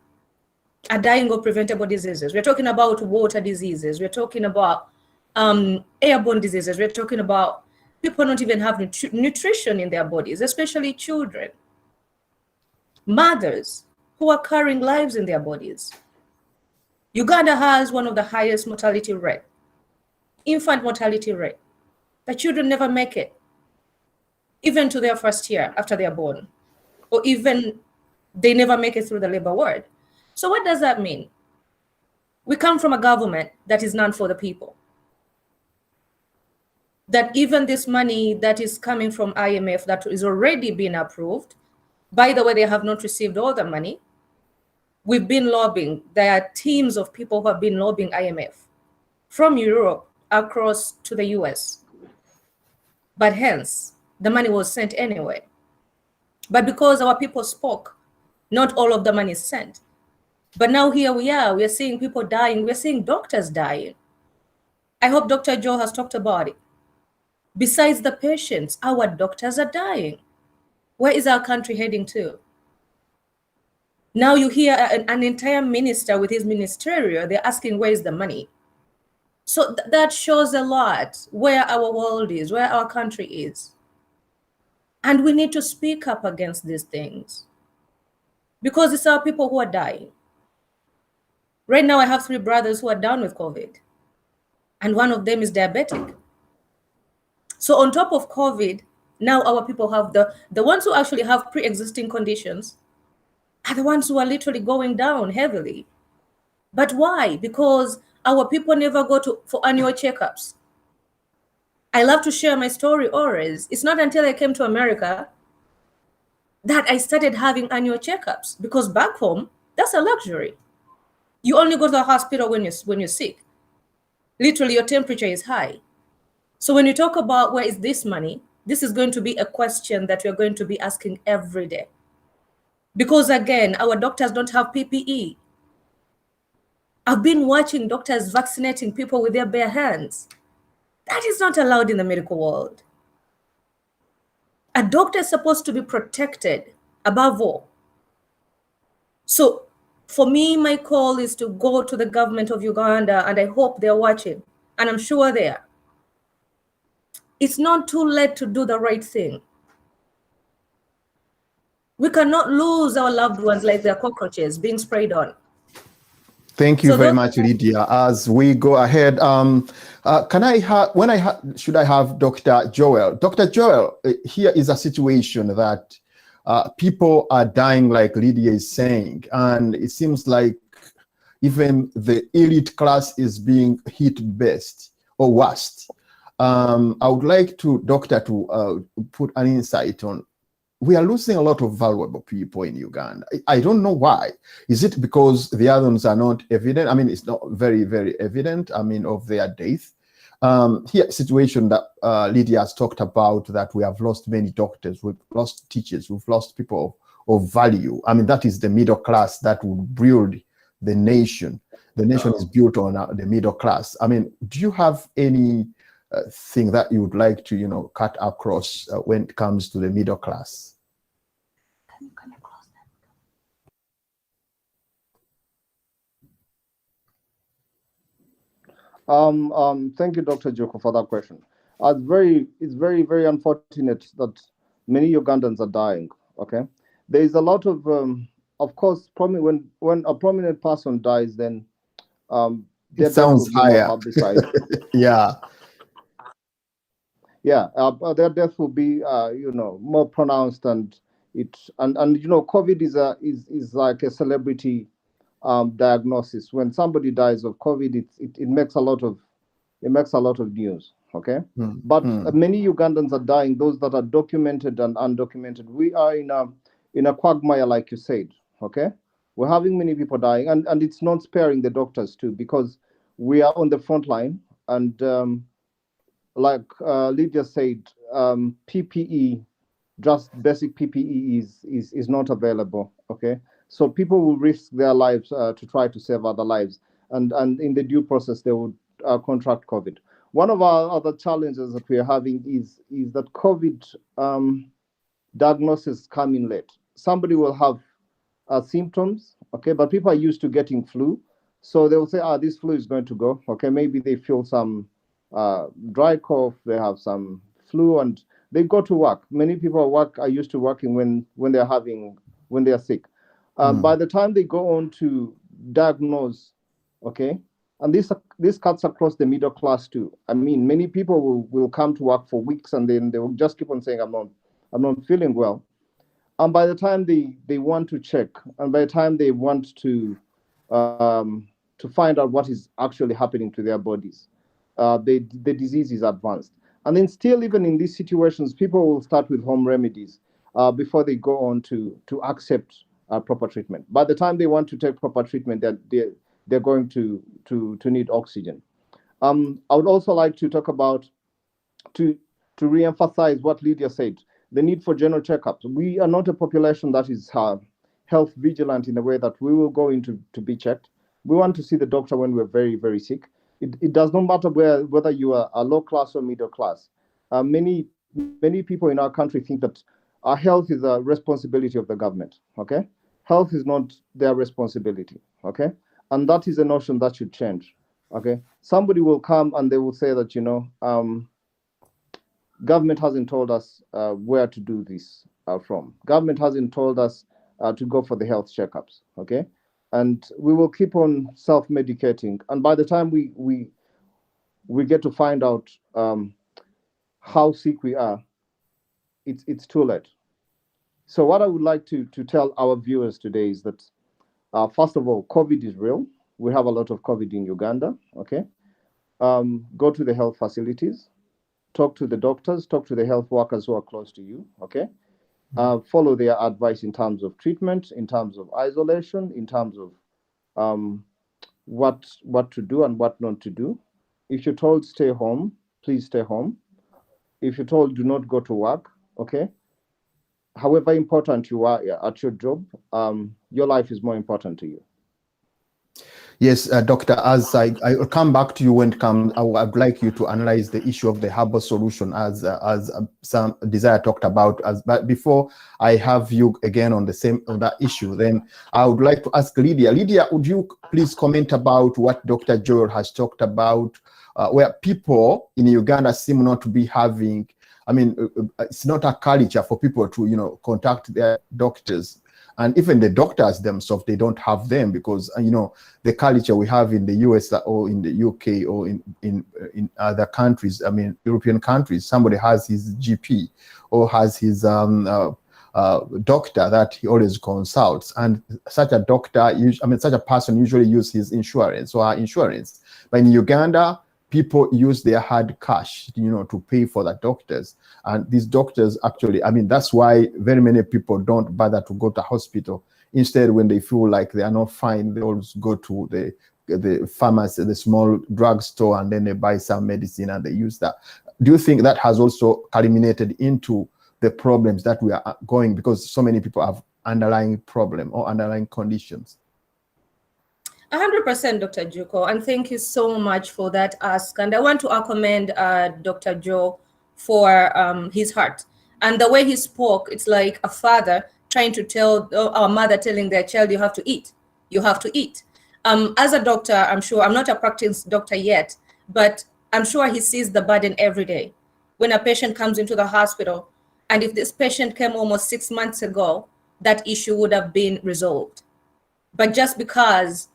are dying of preventable diseases. We're talking about water diseases. We're talking about airborne diseases. We're talking about people not even have nutrition in their bodies, especially children. Mothers who are carrying lives in their bodies. Uganda has one of the highest mortality rate, infant mortality rate. The children never make it, even to their first year after they are born, or even they never make it through the labor ward. So what does that mean? We come from a government that is none for the people. That even this money that is coming from IMF that is already been approved, by the way, they have not received all the money. We've been lobbying. There are teams of people who have been lobbying IMF from Europe across to the US. But hence, the money was sent anyway. But because our people spoke, not all of the money is sent. But now here we are seeing people dying, we're seeing doctors dying. I hope Dr. Joe has talked about it. Besides the patients, our doctors are dying. Where is our country heading to? Now you hear an entire minister with his ministerial, they're asking where is the money? So that shows a lot where our world is, where our country is. And we need to speak up against these things because it's our people who are dying. Right now, I have 3 brothers who are down with COVID, and one of them is diabetic. So on top of COVID, now our people have the ones who actually have pre-existing conditions are the ones who are literally going down heavily. But why? Because our people never go for annual checkups. I love to share my story always. It's not until I came to America that I started having annual checkups, because back home, that's a luxury. You only go to the hospital when you're sick. Literally, your temperature is high. So when you talk about where is this money, this is going to be a question that we're going to be asking every day. Because again, our doctors don't have PPE. I've been watching doctors vaccinating people with their bare hands. That is not allowed in the medical world. A doctor is supposed to be protected above all. So for me, my call is to go to the government of Uganda, and I hope they're watching, and I'm sure they are. It's not too late to do the right thing. We cannot lose our loved ones like they're cockroaches being sprayed on. Thank you very much, Lydia. As we go ahead, should I have Dr. Joel? Dr. Joel, here is a situation that people are dying, like Lydia is saying, and it seems like even the elite class is being hit best or worst. I would like Doctor to put an insight on we are losing a lot of valuable people in Uganda. I don't know why. Is it because the others are not evident? I mean, it's not very, very evident, I mean, of their death. Here, situation that Lydia has talked about, that we have lost many doctors, we've lost teachers, we've lost people of value. I mean, that is the middle class that would build the nation. The nation is built on the middle class. I mean, do you have any thing that you would like to, you know, cut across when it comes to the middle class? Thank you, Dr. Joko, for that question. It's very, very unfortunate that many Ugandans are dying. Okay, there is a lot of course, when a prominent person dies, then it sounds higher. Yeah. Yeah, their death will be, you know, more pronounced, and you know, COVID is like a celebrity diagnosis. When somebody dies of COVID, it makes a lot of news. Okay, but many Ugandans are dying. Those that are documented and undocumented. We are in a quagmire, like you said. Okay, we're having many people dying, and it's not sparing the doctors too, because we are on the front line, and like Lydia said, PPE, just basic PPE is not available. Okay, so people will risk their lives to try to save other lives, and in the due process they would contract COVID. One of our other challenges that we are having is that COVID diagnosis come in late. Somebody will have symptoms, okay, but people are used to getting flu, so they will say, this flu is going to go. Okay, maybe they feel some dry cough, they have some flu, and they go to work. Many people are used to working when they are sick. By the time they go on to diagnose, okay, and this cuts across the middle class too. I mean, many people will come to work for weeks, and then they will just keep on saying, I'm not feeling well. And by the time they want to check, and by the time they want to find out what is actually happening to their bodies, the disease is advanced. And then still, even in these situations, people will start with home remedies before they go on to accept proper treatment. By the time they want to take proper treatment, they're going to need oxygen. I would also like to talk about, to re-emphasize what Lydia said, the need for general checkups. We are not a population that is health vigilant in the way that we will go into to be checked. We want to see the doctor when we're very, very sick. It does not matter whether you are a low class or middle class. Many people in our country think that our health is a responsibility of the government. Okay, health is not their responsibility. Okay, and that is a notion that should change. Okay, somebody will come and they will say that, you know, government hasn't told us where to do this from. Government hasn't told us to go for the health checkups. Okay, and we will keep on self-medicating, and by the time we get to find out how sick we are, it's too late. So what I would like to tell our viewers today is that first of all, COVID is real. We have a lot of COVID in Uganda. Okay, go to the health facilities, talk to the doctors, talk to the health workers who are close to you. Okay, follow their advice in terms of treatment, in terms of isolation, in terms of what to do and what not to do. If you're told stay home, please stay home. If you're told do not go to work, okay, however important you are at your job, your life is more important to you. Yes, Doctor, as I'll come back to you when it comes, I'd like you to analyze the issue of the herbal solution as some Desire talked about. But before I have you again on that issue, then I would like to ask Lydia. Lydia, would you please comment about what Dr. Joel has talked about, where people in Uganda seem not to be having, I mean, it's not a culture for people to, you know, contact their doctors. And even the doctors themselves, they don't have them because, you know, the culture we have in the US or in the UK or in other countries, I mean, European countries, somebody has his GP or has his doctor that he always consults. And such a doctor, such a person usually uses his insurance or her insurance. But in Uganda, people use their hard cash, to pay for the doctors. And these doctors actually, that's why very many people don't bother to go to hospital. Instead, when they feel like they are not fine, they always go to the pharmacy, the small drugstore, and then they buy some medicine and they use that. Do you think that has also culminated into the problems that we are going, because so many people have underlying problem or underlying conditions? 100%, Dr. Juko, and thank you so much for that ask. And I want to commend Dr. Joe for his heart and the way he spoke. It's like a father trying to tell our mother telling their child, you have to eat, you have to eat. As a doctor, I'm sure, I'm not a practicing doctor yet, but I'm sure he sees the burden every day. When a patient comes into the hospital, and if this patient came almost 6 months ago, that issue would have been resolved. But just because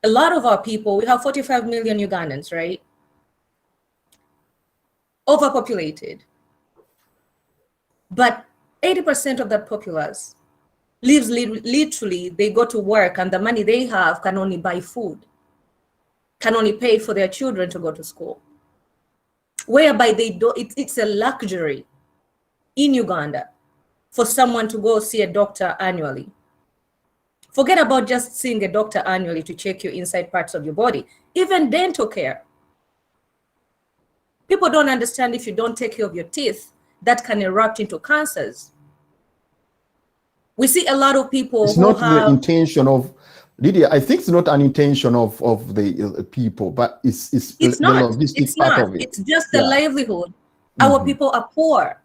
a lot of our people, we have 45 million Ugandans, right? Overpopulated. But 80% of that populace lives literally, they go to work and the money they have can only buy food, can only pay for their children to go to school. Whereby it's a luxury in Uganda for someone to go see a doctor annually. Forget about just seeing a doctor annually to check your inside parts of your body, even dental care. People don't understand if you don't take care of your teeth, that can erupt into cancers. We see a lot of people it's not the intention of, Lydia, I think it's not an intention of the people, but it's not. The logistic It's part not. of it. It's just the livelihood. Our people are poor.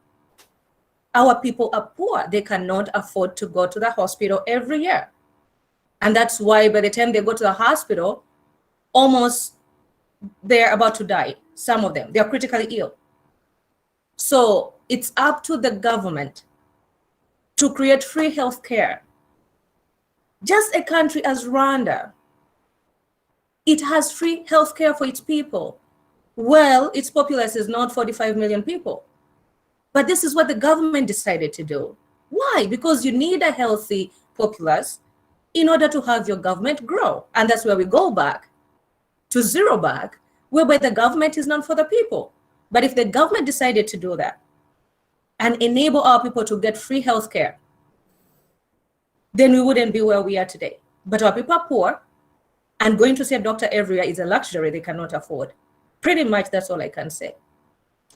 Our people are poor. They cannot afford to go to the hospital every year. And that's why by the time they go to the hospital, almost they're about to die. Some of them, they're critically ill. So it's up to the government to create free health care. Just a country as Rwanda, it has free health care for its people. Well, its populace is not 45 million people. But this is what the government decided to do. Why? Because you need a healthy populace in order to have your government grow. And that's where we go back to zero back, whereby the government is not for the people. But if the government decided to do that and enable our people to get free health care, then we wouldn't be where we are today. But our people are poor, and going to see a doctor every year is a luxury they cannot afford. Pretty much that's all I can say.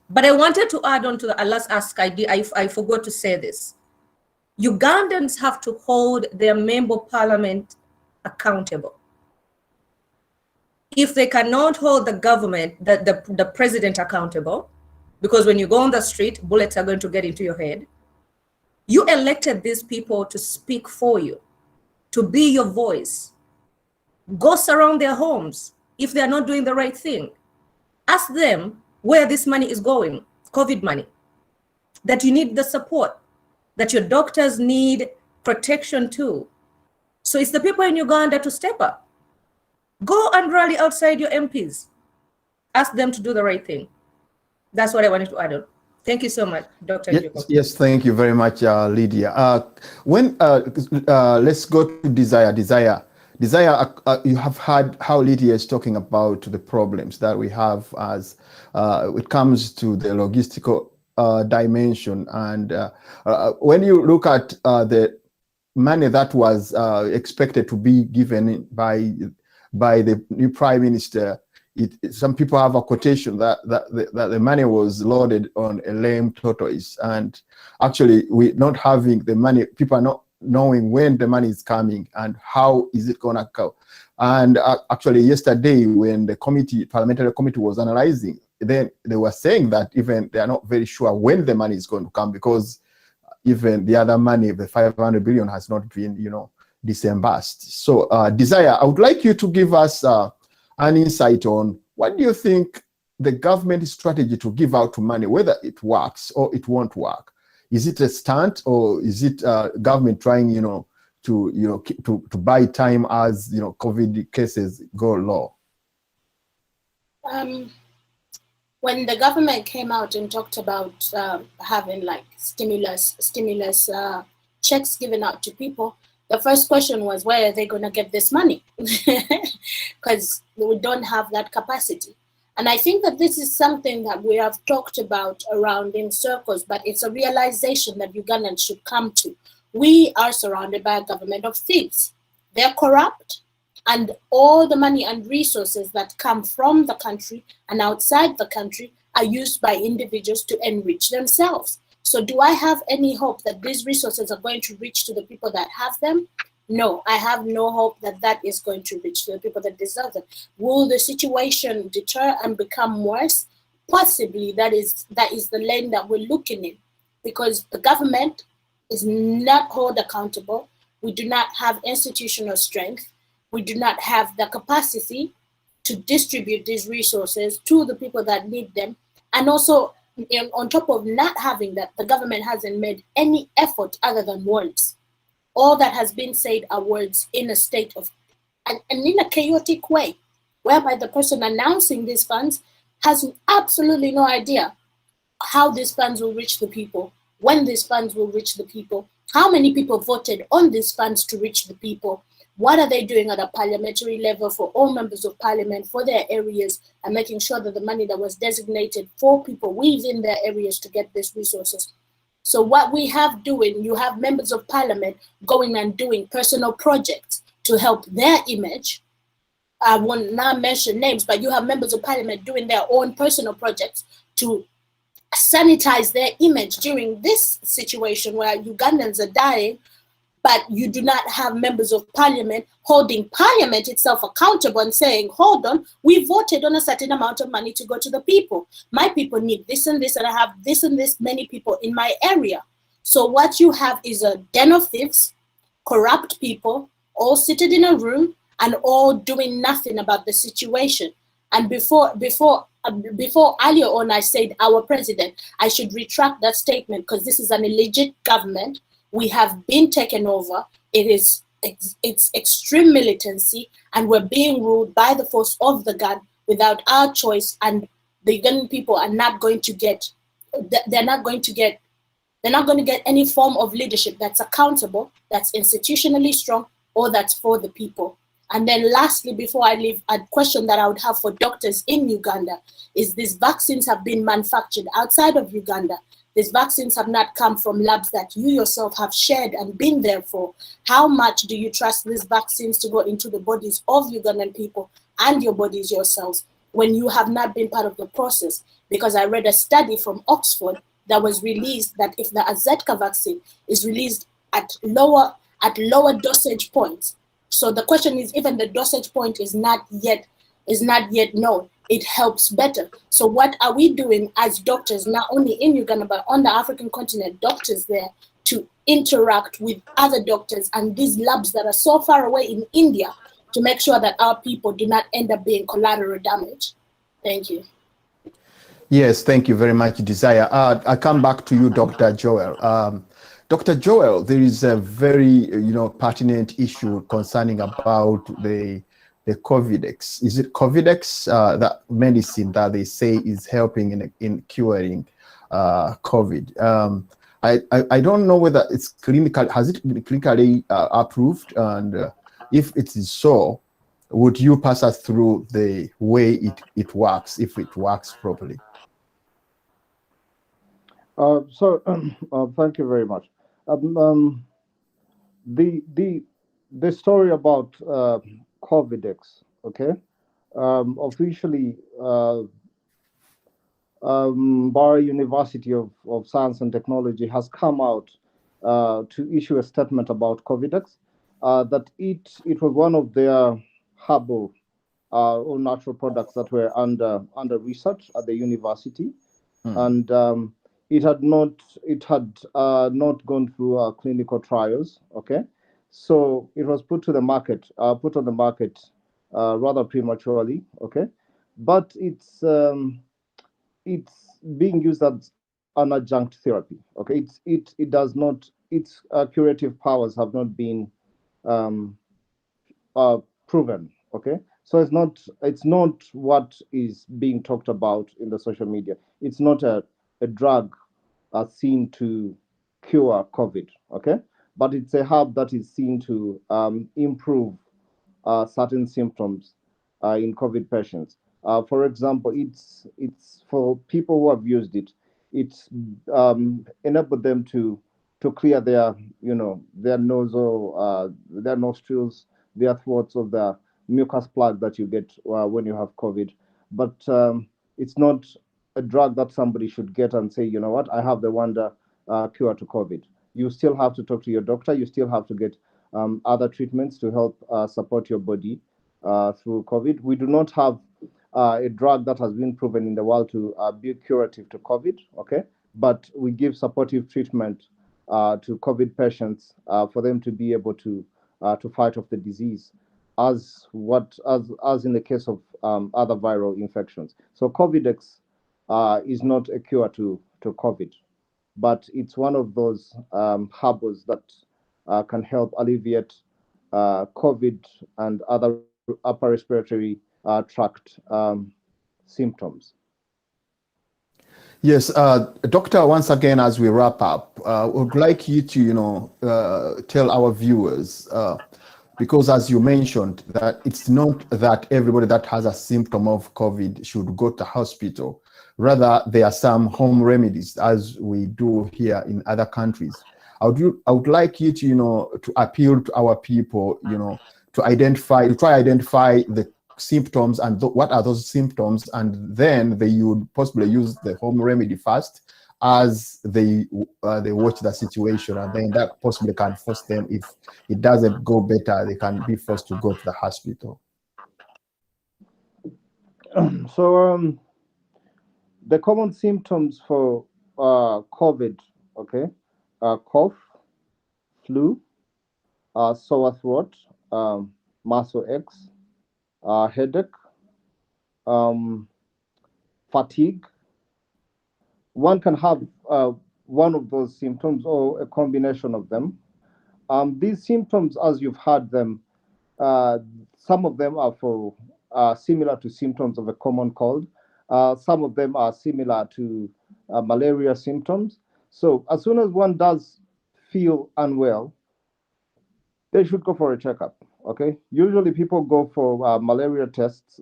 But I wanted to add on to the last ask I forgot to say this. Ugandans have to hold their member of parliament accountable. If they cannot hold the government, the president accountable, because when you go on the street, bullets are going to get into your head. You elected these people to speak for you, to be your voice. Go surround their homes if they are not doing the right thing. Ask them where this money is going, COVID money, that you need the support, that your doctors need protection too. So it's the people in Uganda to step up. Go and rally outside your MPs. Ask them to do the right thing. That's what I wanted to add on. Thank you so much, Dr. Jacob. Yes, thank you very much, Lydia. Let's go to Desire. Desire, you have heard how Lydia is talking about the problems that we have as it comes to the logistical dimension. And when you look at the money that was expected to be given by the new Prime Minister, some people have a quotation that the money was loaded on a lame tortoise. And actually, we not having the money, people are not knowing when the money is coming and how is it going to go. And actually, yesterday, when the parliamentary committee was analyzing, then they were saying that even they are not very sure when the money is going to come, because even the other money, the 500 billion, has not been, disbursed. So, Desire, I would like you to give us an insight on what do you think the government strategy to give out money, whether it works or it won't work. Is it a stunt, or is it government trying, to buy time as COVID cases go low? When the government came out and talked about having like stimulus checks given out to people, the first question was, where are they going to get this money? Because we don't have that capacity. And I think that this is something that we have talked about around in circles, but it's a realization that Ugandans should come to. We are surrounded by a government of thieves. They're corrupt, and all the money and resources that come from the country and outside the country are used by individuals to enrich themselves. So do I have any hope that these resources are going to reach to the people that have them? No, I have no hope that that is going to reach the people that deserve them. Will the situation deter and become worse? Possibly. That is the lane that we're looking in, because the government is not held accountable. We do not have institutional strength. We do not have the capacity to distribute these resources to the people that need them. And also, on top of not having that, the government hasn't made any effort other than words. All that has been said are words in a state of, and in a chaotic way, whereby the person announcing these funds has absolutely no idea how these funds will reach the people, when these funds will reach the people, how many people voted on these funds to reach the people, what are they doing at a parliamentary level for all members of parliament for their areas, and making sure that the money that was designated for people within their areas to get these resources. So what we have doing, you have members of parliament going and doing personal projects to help their image. I will not mention names, but you have members of parliament doing their own personal projects to sanitize their image during this situation where Ugandans are dying, but you do not have members of parliament holding parliament itself accountable and saying, hold on, we voted on a certain amount of money to go to the people. My people need this and this, and I have this and this many people in my area. So what you have is a den of thieves, corrupt people, all seated in a room and all doing nothing about the situation. And before earlier on I said our president, I should retract that statement because this is an illegit government. We have been taken over. It's extreme militancy, and we're being ruled by the force of the gun without our choice. And the Ugandan people are not going to get. They're not going to get any form of leadership that's accountable, that's institutionally strong, or that's for the people. And then lastly, before I leave, a question that I would have for doctors in Uganda is these vaccines have been manufactured outside of Uganda. These vaccines have not come from labs that you yourself have shared and been there for. How much do you trust these vaccines to go into the bodies of Ugandan people and your bodies yourselves when you have not been part of the process? Because I read a study from Oxford that was released that if the Azetka vaccine is released at lower dosage points, so the question is, even the dosage point is not yet known, it helps better. So what are we doing as doctors, not only in Uganda, but on the African continent, doctors there, to interact with other doctors and these labs that are so far away in India to make sure that our people do not end up being collateral damage? Thank you. Yes, thank you very much, Desire. I come back to you, Dr. Joel. Dr. Joel, there is a very pertinent issue concerning about the Covidex. Is it Covidex, that medicine that they say is helping in curing COVID? I don't know whether it's clinical. Has it been clinically approved? And if it is so, would you pass us through the way it works, if it works properly? Thank you very much. The story about Covidex, okay, officially Bar University of Science and Technology has come out to issue a statement about Covidex, that it was one of their herbal or natural products that were under research at the university, and it had not gone through clinical trials. Okay, so it was put on the market rather prematurely. Okay, but it's being used as an adjunct therapy. Okay, it does not, its curative powers have not been proven. Okay, so it's not what is being talked about in the social media. It's not a drug seen to cure COVID, okay? But it's a herb that is seen to improve certain symptoms in COVID patients. For example, it's for people who have used it. It's enabled them to clear their their their nostrils, their throats of the mucus plug that you get when you have COVID. But it's not a drug that somebody should get and say, you know what, I have the wonder cure to COVID. You still have to talk to your doctor. You still have to get other treatments to help support your body through COVID. We do not have a drug that has been proven in the world to be curative to COVID, okay? But we give supportive treatment to COVID patients for them to be able to fight off the disease, as in the case of other viral infections. So COVID-X is not a cure to COVID, but it's one of those harbors that can help alleviate COVID and other upper respiratory tract symptoms. Yes, Doctor, once again, as we wrap up, would like you to, tell our viewers, because as you mentioned, that it's not that everybody that has a symptom of COVID should go to hospital. Rather, there are some home remedies, as we do here in other countries. I would like you to, to appeal to our people, to try identify the symptoms and what are those symptoms, and then they would possibly use the home remedy first as they watch the situation, and then that possibly can force them, if it doesn't go better, they can be forced to go to the hospital. So the common symptoms for COVID, okay, cough, flu, sore throat, muscle aches, headache, fatigue. One can have one of those symptoms or a combination of them. These symptoms, as you've heard them, some of them are similar to symptoms of a common cold. Some of them are similar to malaria symptoms. So as soon as one does feel unwell, they should go for a checkup. Okay. Usually people go for malaria tests.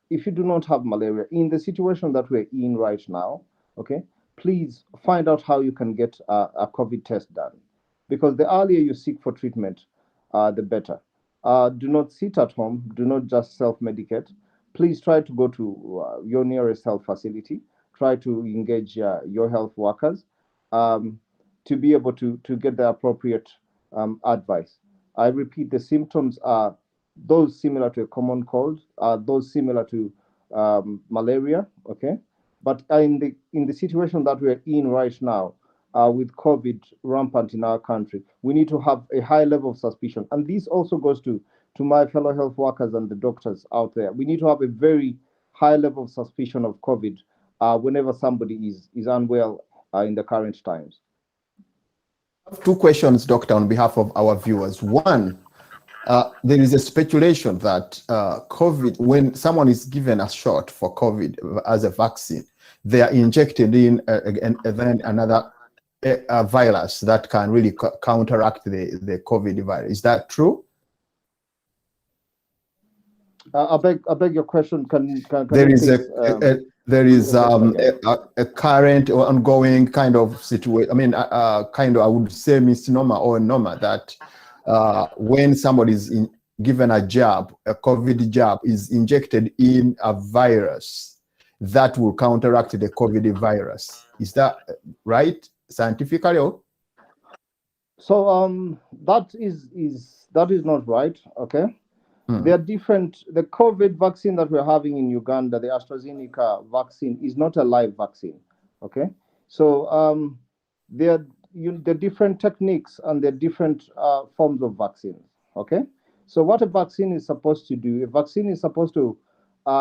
If you do not have malaria, in the situation that we're in right now, okay, please find out how you can get a COVID test done, because the earlier you seek for treatment, the better. Do not sit at home. Do not just self-medicate. Please try to go to your nearest health facility. Try to engage your health workers to be able to get the appropriate advice. I repeat, the symptoms are those similar to a common cold, those similar to malaria, okay? But in the situation that we're in right now, with COVID rampant in our country, we need to have a high level of suspicion. And this also goes to my fellow health workers and the doctors out there. We need to have a very high level of suspicion of COVID whenever somebody is unwell in the current times. I have two questions, Doctor, on behalf of our viewers. One, there is a speculation that COVID, when someone is given a shot for COVID as a vaccine, they are injected in and then another virus that can really counteract the COVID virus. Is that true? I beg your question. Can there you is please, there is a current or ongoing kind of situation. I mean, kind of, I would say misnomer or norma that when somebody is given a jab, a COVID jab, is injected in a virus that will counteract the COVID virus. Is that right, scientifically? Or? So that is not right. Okay. They are different. The COVID vaccine that we're having in Uganda, the AstraZeneca vaccine, is not a live vaccine. Okay, so there are different techniques and there are different forms of vaccines. Okay, so what a vaccine is supposed to do, a vaccine is supposed to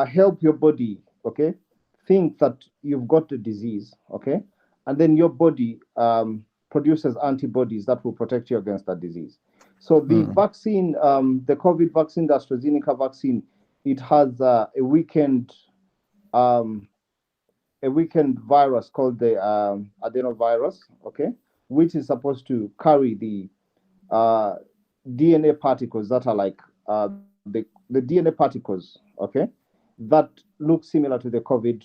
help your body. Okay, think that you've got the disease. Okay, and then your body produces antibodies that will protect you against that disease. So the vaccine, the COVID vaccine, the AstraZeneca vaccine, it has a weakened virus called the adenovirus, okay, which is supposed to carry the DNA particles that are like the DNA particles, okay, that look similar to the COVID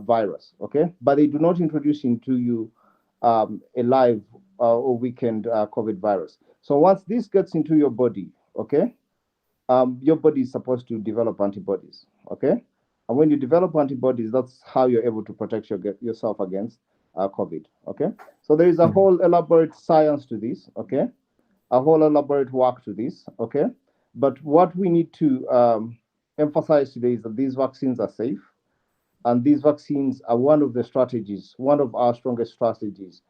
virus, okay? But they do not introduce into you a live or weakened COVID virus. So once this gets into your body, okay, your body is supposed to develop antibodies, okay? And when you develop antibodies, that's how you're able to protect yourself against COVID, okay? So there is a whole elaborate science to this, okay? A whole elaborate work to this, okay? But what we need to emphasize today is that these vaccines are safe, and these vaccines are one of the strategies, one of our strongest strategies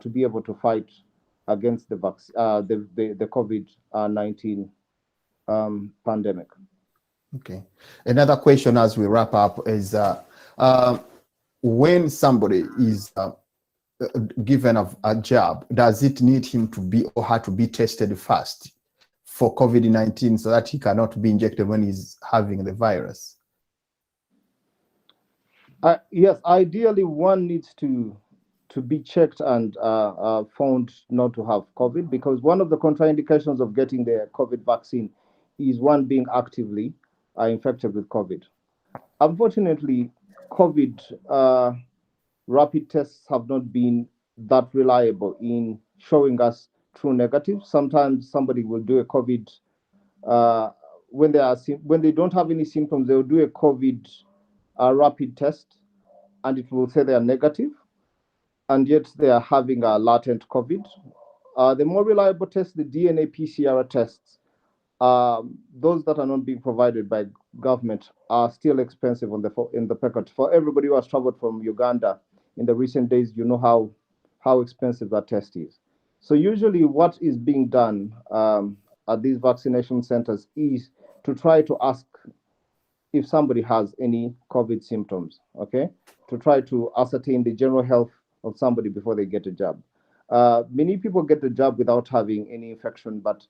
to be able to fight against the COVID-19 pandemic. Okay. Another question as we wrap up is when somebody is given a job, does it need him to be or her to be tested first for COVID-19 so that he cannot be injected when he's having the virus? Yes, ideally one needs to be checked and found not to have COVID, because one of the contraindications of getting the COVID vaccine is one being actively infected with COVID. Unfortunately, COVID rapid tests have not been that reliable in showing us true negatives. Sometimes somebody will do a COVID when they don't have any symptoms, they will do a COVID rapid test, and it will say they are negative, and yet they are having a latent COVID. The more reliable tests, the DNA PCR tests, those that are not being provided by government, are still expensive in the packet. For everybody who has traveled from Uganda in the recent days, you know how expensive that test is. So usually what is being done at these vaccination centers is to try to ask if somebody has any COVID symptoms, okay? To try to ascertain the general health of somebody before they get a jab. Many people get the jab without having any infection, but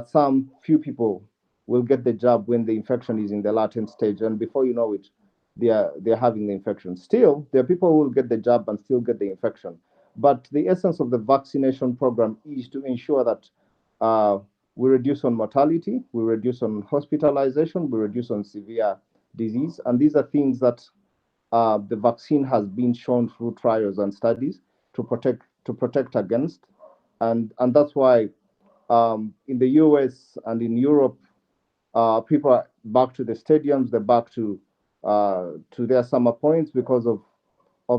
some few people will get the jab when the infection is in the latent stage, and before you know it, they're having the infection. Still, there are people who will get the jab and still get the infection. But the essence of the vaccination program is to ensure that we reduce on mortality, we reduce on hospitalization, we reduce on severe disease, and these are things that the vaccine has been shown through trials and studies to protect against, and that's why in the US and in Europe, people are back to the stadiums, they're back to their summer points because of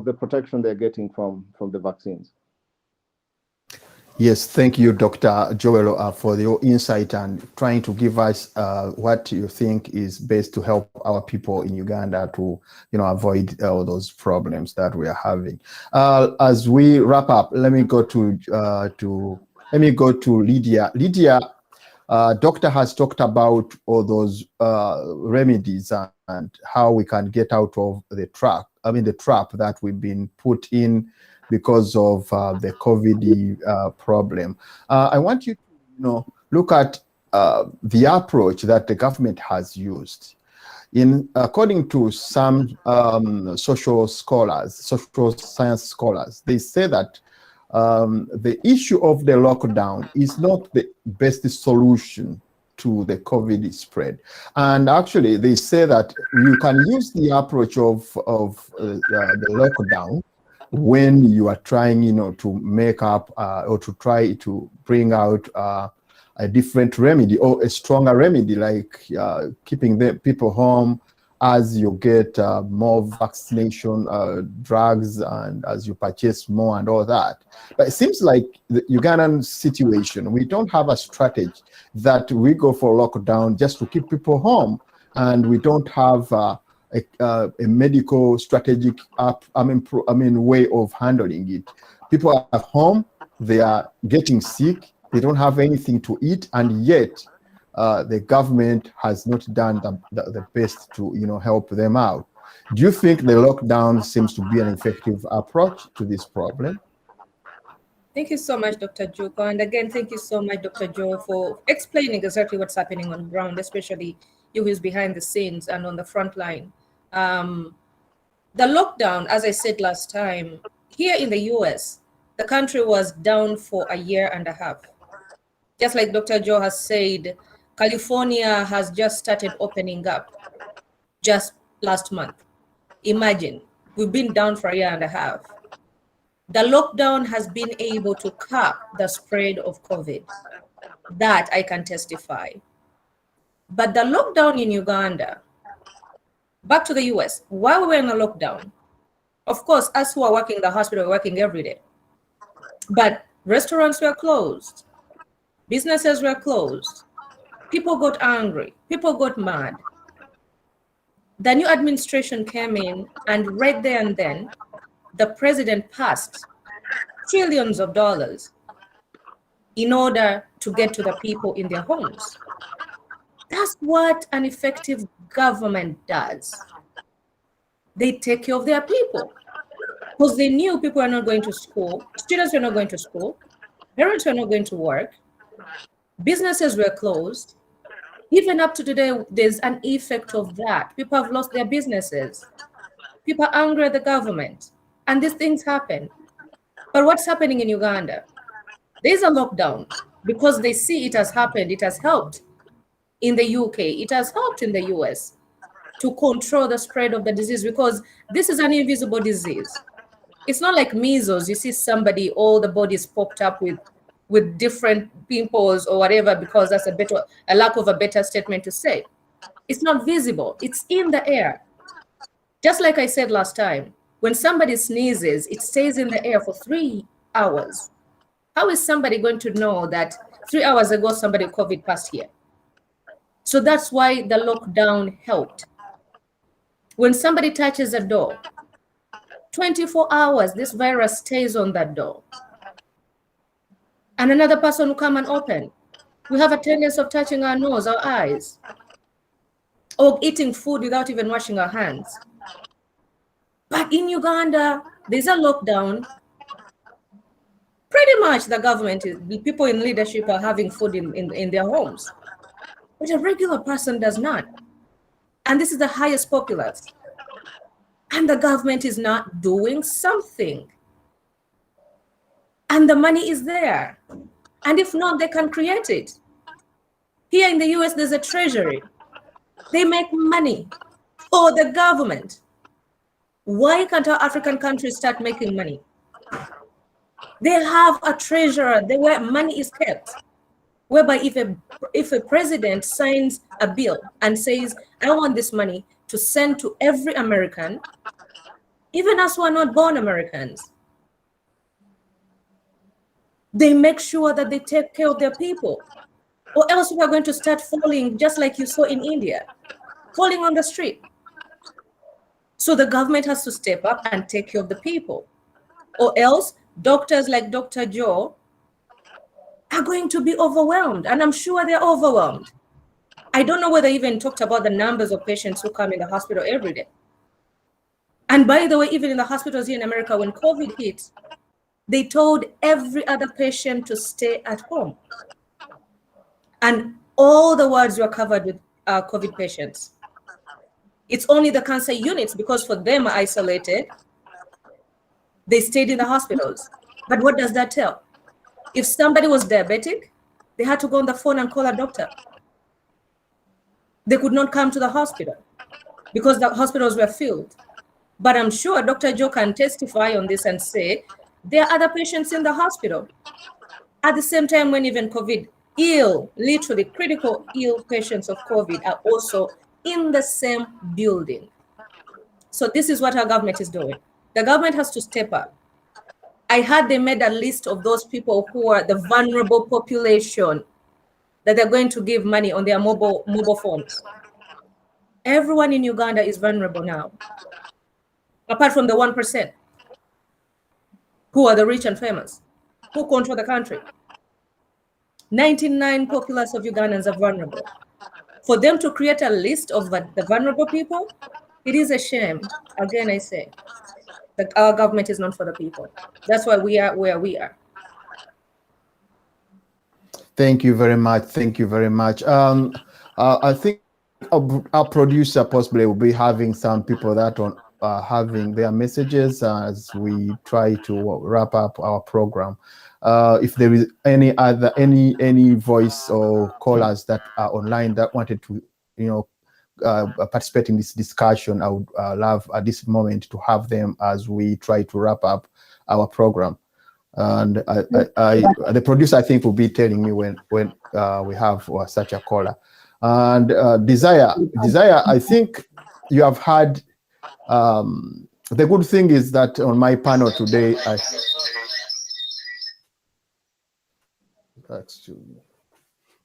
the protection they're getting from the vaccines. Yes, thank you, Dr. Joel, for your insight and trying to give us what you think is best to help our people in Uganda to, avoid all those problems that we are having. As we wrap up, let me go to Lydia. Lydia, doctor has talked about all those remedies and how we can get out of the trap that we've been put in because of the COVID problem. I want you to look at the approach that the government has used. According to some social science scholars, they say that the issue of the lockdown is not the best solution to the COVID spread. And actually, they say that you can use the approach of the lockdown when you are trying, to make up or to try to bring out a different remedy or a stronger remedy, like keeping the people home as you get more vaccination drugs and as you purchase more and all that. But it seems like the Ugandan situation, we don't have a strategy that we go for lockdown just to keep people home, and we don't have a medical strategic way of handling it. People are at home, they are getting sick, they don't have anything to eat, and yet the government has not done the best to help them out. Do you think the lockdown seems to be an effective approach to this problem? Thank you so much, Dr. Juko. And again, thank you so much, Dr. Joe, for explaining exactly what's happening on the ground, especially you who's behind the scenes and on the front line. The lockdown, as I said last time, here in the US, the country was down for a year and a half. Just like Dr. Joe has said, California has just started opening up just last month. Imagine, we've been down for a year and a half. The lockdown has been able to cap the spread of COVID. That I can testify. But the lockdown in Uganda, back to the US, while we were in a lockdown, of course, us who are working in the hospital, we're working every day. But restaurants were closed. Businesses were closed. People got angry. People got mad. The new administration came in, and right there and then, the president passed trillions of dollars in order to get to the people in their homes. That's what an effective government does. They take care of their people. Because they knew people are not going to school, students were not going to school, parents were not going to work, businesses were closed. Even up to today, there's an effect of that. People have lost their businesses. People are angry at the government. And these things happen. But what's happening in Uganda? There's a lockdown because they see it has happened. It has helped in the UK. It has helped in the US to control the spread of the disease, because this is an invisible disease. It's not like measles. You see somebody, all the body's popped up with different pimples or whatever, because that's a lack of a better statement to say. It's not visible. It's in the air. Just like I said last time, when somebody sneezes, it stays in the air for 3 hours. How is somebody going to know that 3 hours ago somebody COVID passed here? So that's why the lockdown helped. When somebody touches a door, 24 hours, this virus stays on that door. And another person will come and open. We have a tendency of touching our nose, our eyes, or eating food without even washing our hands. But in Uganda, there's a lockdown. Pretty much the government, the people in leadership are having food in their homes. But a regular person does not. And this is the highest populace. And the government is not doing something. And the money is there. And if not, they can create it. Here in the US, there's a treasury. They make money for the government. Why can't our African countries start making money? They have a treasurer where money is kept, whereby if a president signs a bill and says, I want this money to send to every American, even us who are not born Americans, they make sure that they take care of their people, or else we are going to start falling, just like you saw in India, falling on the street. So the government has to step up and take care of the people, or else doctors like Dr. Joe are going to be overwhelmed, and I'm sure they're overwhelmed. I don't know whether they even talked about the numbers of patients who come in the hospital every day. And by the way, even in the hospitals here in America, when COVID hit, they told every other patient to stay at home. And all the wards were covered with COVID patients. It's only the cancer units, because for them are isolated, they stayed in the hospitals. But what does that tell? If somebody was diabetic, they had to go on the phone and call a doctor. They could not come to the hospital because the hospitals were filled. But I'm sure Dr. Joe can testify on this and say, there are other patients in the hospital. At the same time, when even COVID ill, literally critical ill patients of COVID are also in the same building. So this is what our government is doing. The government has to step up. I heard they made a list of those people who are the vulnerable population that they're going to give money on their mobile phones. Everyone in Uganda is vulnerable now, apart from the 1%, who are the rich and famous, who control the country. 99% populace of Ugandans are vulnerable. For them to create a list of the vulnerable people, it is a shame. Again, I say, that our government is not for the people. That's why we are where we are. Thank you very much. Thank you very much. I think our producer possibly will be having some people that are having their messages as we try to wrap up our program. If there is any voice or callers that are online that wanted to, participate in this discussion, I would love at this moment to have them as we try to wrap up our program. And the producer, I think, will be telling me when we have such a caller. And Desire, I think you have had. The good thing is that on my panel today,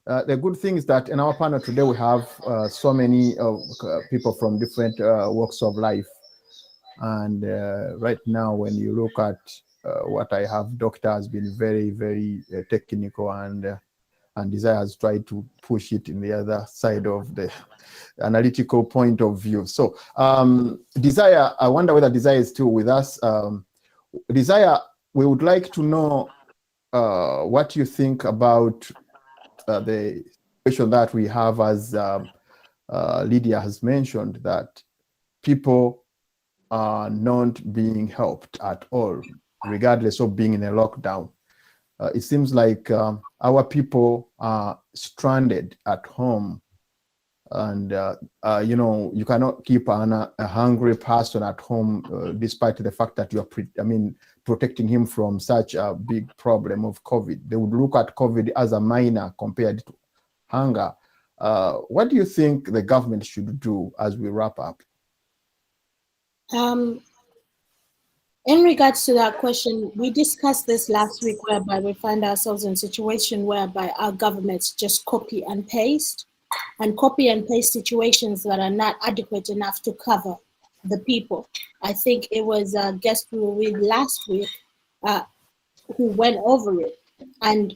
the good thing is that in our panel today we have so many people from different walks of life. And right now, when you look at what I have, Doctor has been very, very technical, and Desire has tried to push it in the other side of the analytical point of view. So Desire, I wonder whether Desire is still with us. Desire, we would like to know what you think about the situation that we have, as Lydia has mentioned, that people are not being helped at all, regardless of being in a lockdown. It seems like our people are stranded at home, and you know, you cannot keep a hungry person at home, despite the fact that you are protecting him from such a big problem of COVID. They would look at COVID as a minor compared to hunger. What do you think the government should do as we wrap up? In regards to that question, we discussed this last week, whereby we find ourselves in a situation whereby our governments just copy and paste situations that are not adequate enough to cover the people. I think it was a guest we were with last week who went over it. And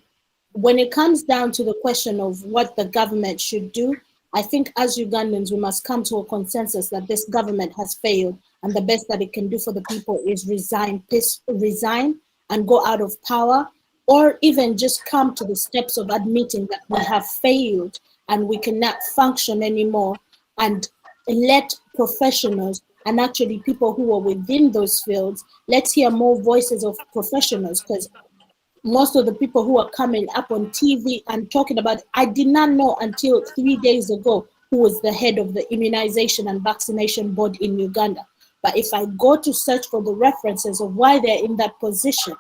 when it comes down to the question of what the government should do, I think as Ugandans, we must come to a consensus that this government has failed, and the best that it can do for the people is resign and go out of power, or even just come to the steps of admitting that we have failed and we cannot function anymore, and let professionals and actually people who are within those fields, let's hear more voices of professionals, because most of the people who are coming up on TV and talking about it, I did not know until 3 days ago who was the head of the immunization and vaccination board in Uganda. But if I go to search for the references of why they're in that position,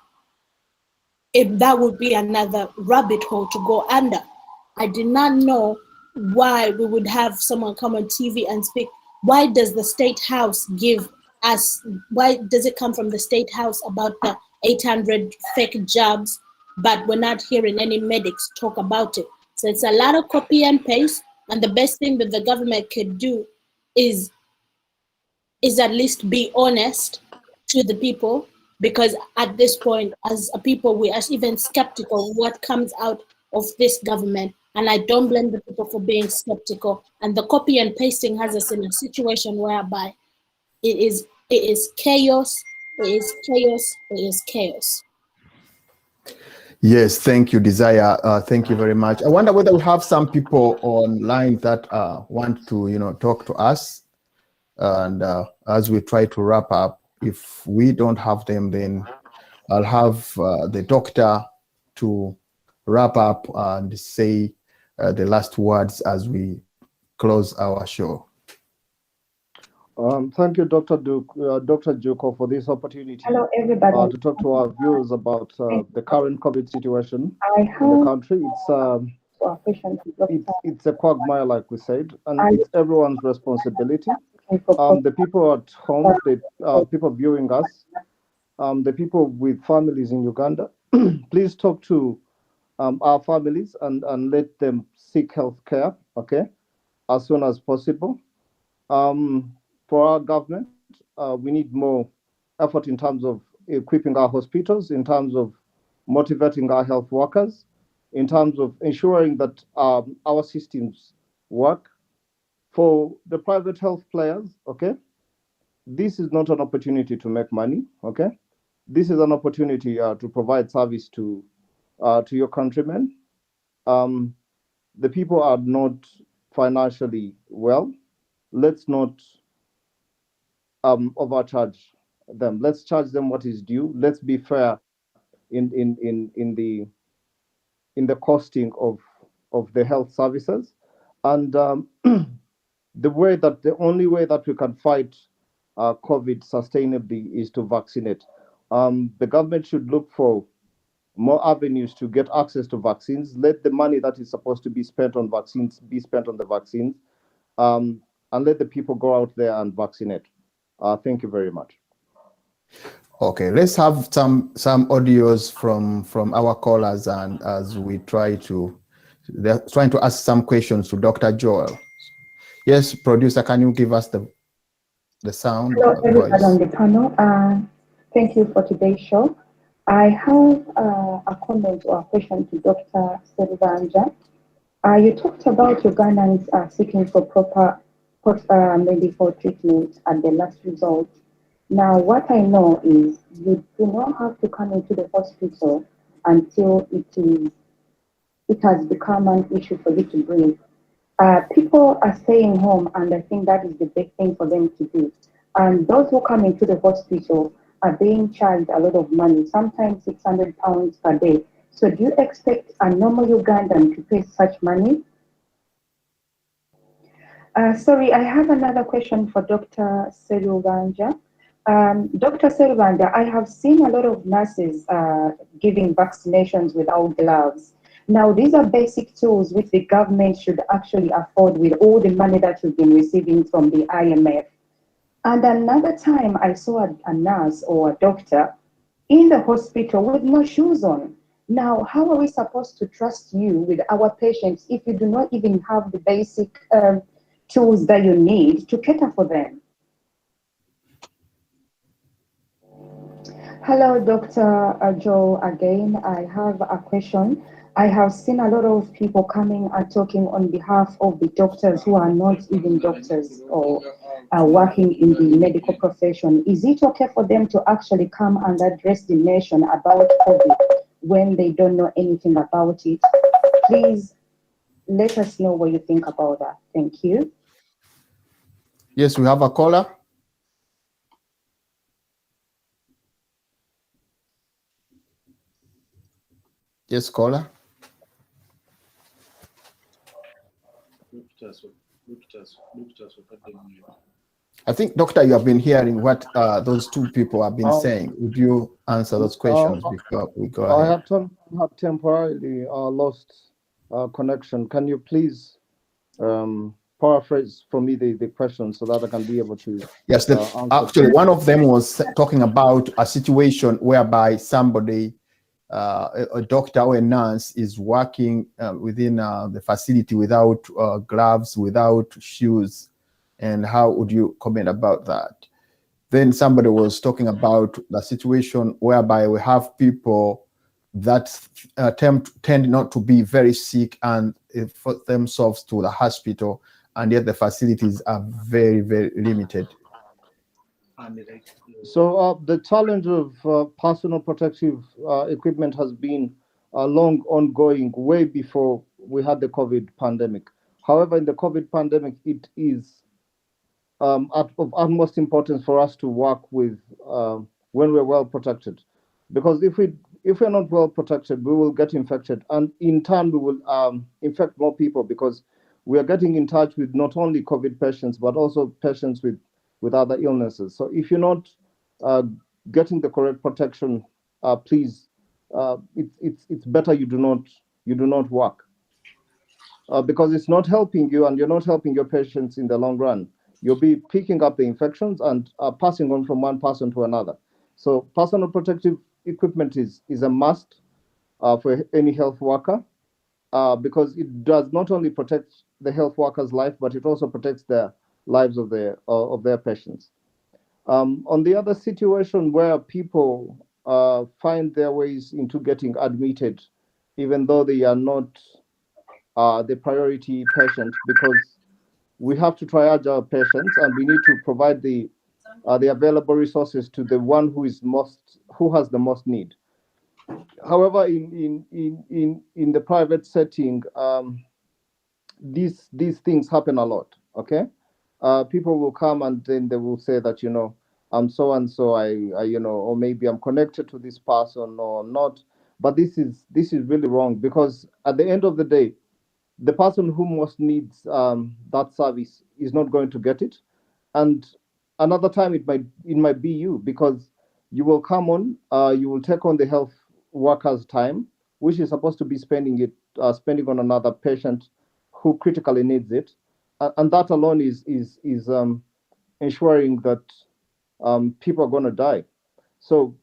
that would be another rabbit hole to go under. I did not know why we would have someone come on TV and speak. Why does the State House why does it come from the State House about the 800 fake jobs, but we're not hearing any medics talk about it? So it's a lot of copy and paste, and the best thing that the government could do is at least be honest to the people, because at this point, as a people, we are even skeptical of what comes out of this government. And I don't blame the people for being skeptical. And the copy and pasting has us in a situation whereby it is chaos, it is chaos, it is chaos. Yes, thank you, Desire. Thank you very much. I wonder whether we have some people online that want to, talk to us. And as we try to wrap up, if we don't have them, then I'll have the doctor to wrap up and say the last words as we close our show. Thank you, Dr. Juko, for this opportunity. Hello, everybody. To talk to our viewers about the current COVID situation in the country. It's a quagmire, like we said, and it's everyone's responsibility. The people at home, the people viewing us, the people with families in Uganda, please talk to our families and let them seek health care, okay, as soon as possible. For our government, we need more effort in terms of equipping our hospitals, in terms of motivating our health workers, in terms of ensuring that our systems work. For the private health players, okay, this is not an opportunity to make money, okay? This is an opportunity to provide service to your countrymen. The people are not financially well. Let's not overcharge them. Let's charge them what is due. Let's be fair in the costing of the health services. And the only way that we can fight COVID sustainably is to vaccinate. The government should look for more avenues to get access to vaccines. Let the money that is supposed to be spent on vaccines be spent on the vaccines, and let the people go out there and vaccinate. Thank you very much. Okay, let's have some audios from our callers, and as we try to, they're trying to ask some questions to Dr. Joel. Yes, producer, can you give us the sound? Hello, everybody on the panel. Thank you for today's show. I have a comment or a question to Dr. Sserubanja. You talked about Ugandans seeking for proper medical treatment at the last resort. Now, what I know is you do not have to come into the hospital until it has become an issue for you to breathe. People are staying home, and I think that is the big thing for them to do. And those who come into the hospital are being charged a lot of money, sometimes £600 per day. So do you expect a normal Ugandan to pay such money? Sorry, I have another question for Dr. Sserubanja. Dr. Sserubanja, I have seen a lot of nurses giving vaccinations without gloves. Now, these are basic tools which the government should actually afford with all the money that we've been receiving from the IMF. And another time I saw a nurse or a doctor in the hospital with no shoes on. Now, how are we supposed to trust you with our patients if you do not even have the basic tools that you need to cater for them? Hello, Dr. Joe again. I have a question. I have seen a lot of people coming and talking on behalf of the doctors who are not even doctors or are working in the medical profession. Is it okay for them to actually come and address the nation about COVID when they don't know anything about it? Please let us know what you think about that. Thank you. Yes, we have a caller. Yes, caller. I think, Doctor, you have been hearing what those two people have been saying. Would you answer those questions before we go ahead? I have temporarily lost connection. Can you please paraphrase for me the question so that I can be able to Yes, actually, one of them was talking about a situation whereby somebody, a doctor or a nurse, is working within the facility without gloves, without shoes. And how would you comment about that? Then somebody was talking about the situation whereby we have people that tend not to be very sick and put themselves to the hospital, and yet the facilities are very, very limited. So the challenge of personal protective equipment has been long ongoing, way before we had the COVID pandemic. However, in the COVID pandemic, it is of utmost importance for us to work with when we're well protected, because if we're not well protected, we will get infected, and in turn we will infect more people, because we are getting in touch with not only COVID patients but also patients with other illnesses. So if you're not getting the correct protection, please, it's better you do not work, because it's not helping you and you're not helping your patients in the long run. You'll be picking up the infections and passing on from one person to another. So personal protective equipment is a must for any health worker, because it does not only protect the health worker's life, but it also protects the lives of their patients. On the other situation where people find their ways into getting admitted, even though they are not the priority patient, because we have to triage our patients and we need to provide the available resources to the one who has the most need. However, in the private setting, these things happen a lot. Okay, people will come and then they will say that, I'm so and so, I or maybe I'm connected to this person or not. But this is really wrong, because at the end of the day, the person who most needs that service is not going to get it. And another time it might be you, because you will come on, you will take on the health worker's time, which is supposed to be spending on another patient who critically needs it, and that alone is ensuring that people are going to die. So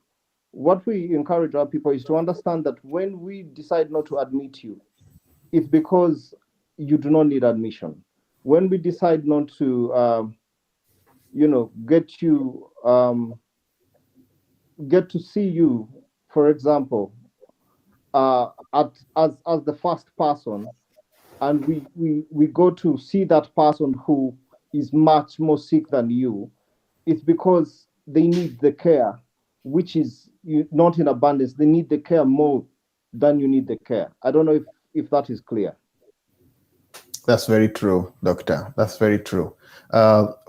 what we encourage our people is to understand that when we decide not to admit you, it's because you do not need admission. When we decide not to, get to see you, for example, as the first person, and we go to see that person who is much more sick than you, it's because they need the care, which is not in abundance. They need the care more than you need the care. I don't know if that is clear. That's very true, Doctor. That's very true.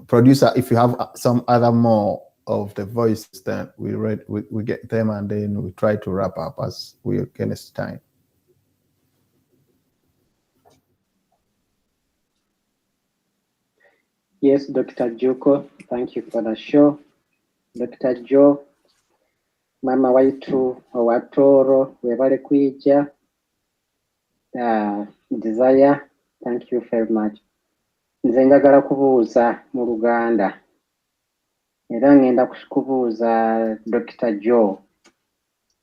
Producer, if you have some other more of the voices, then we get them, and then we try to wrap up as we get time. Yes, Dr. Joko, thank you for the show. Dr. Joe, Mama waitu owatoro webale kwija. Desire, thank you very much. Nze njagala kubuuza mu Luganda. Era ngenda kukubuuza Dr. Joe.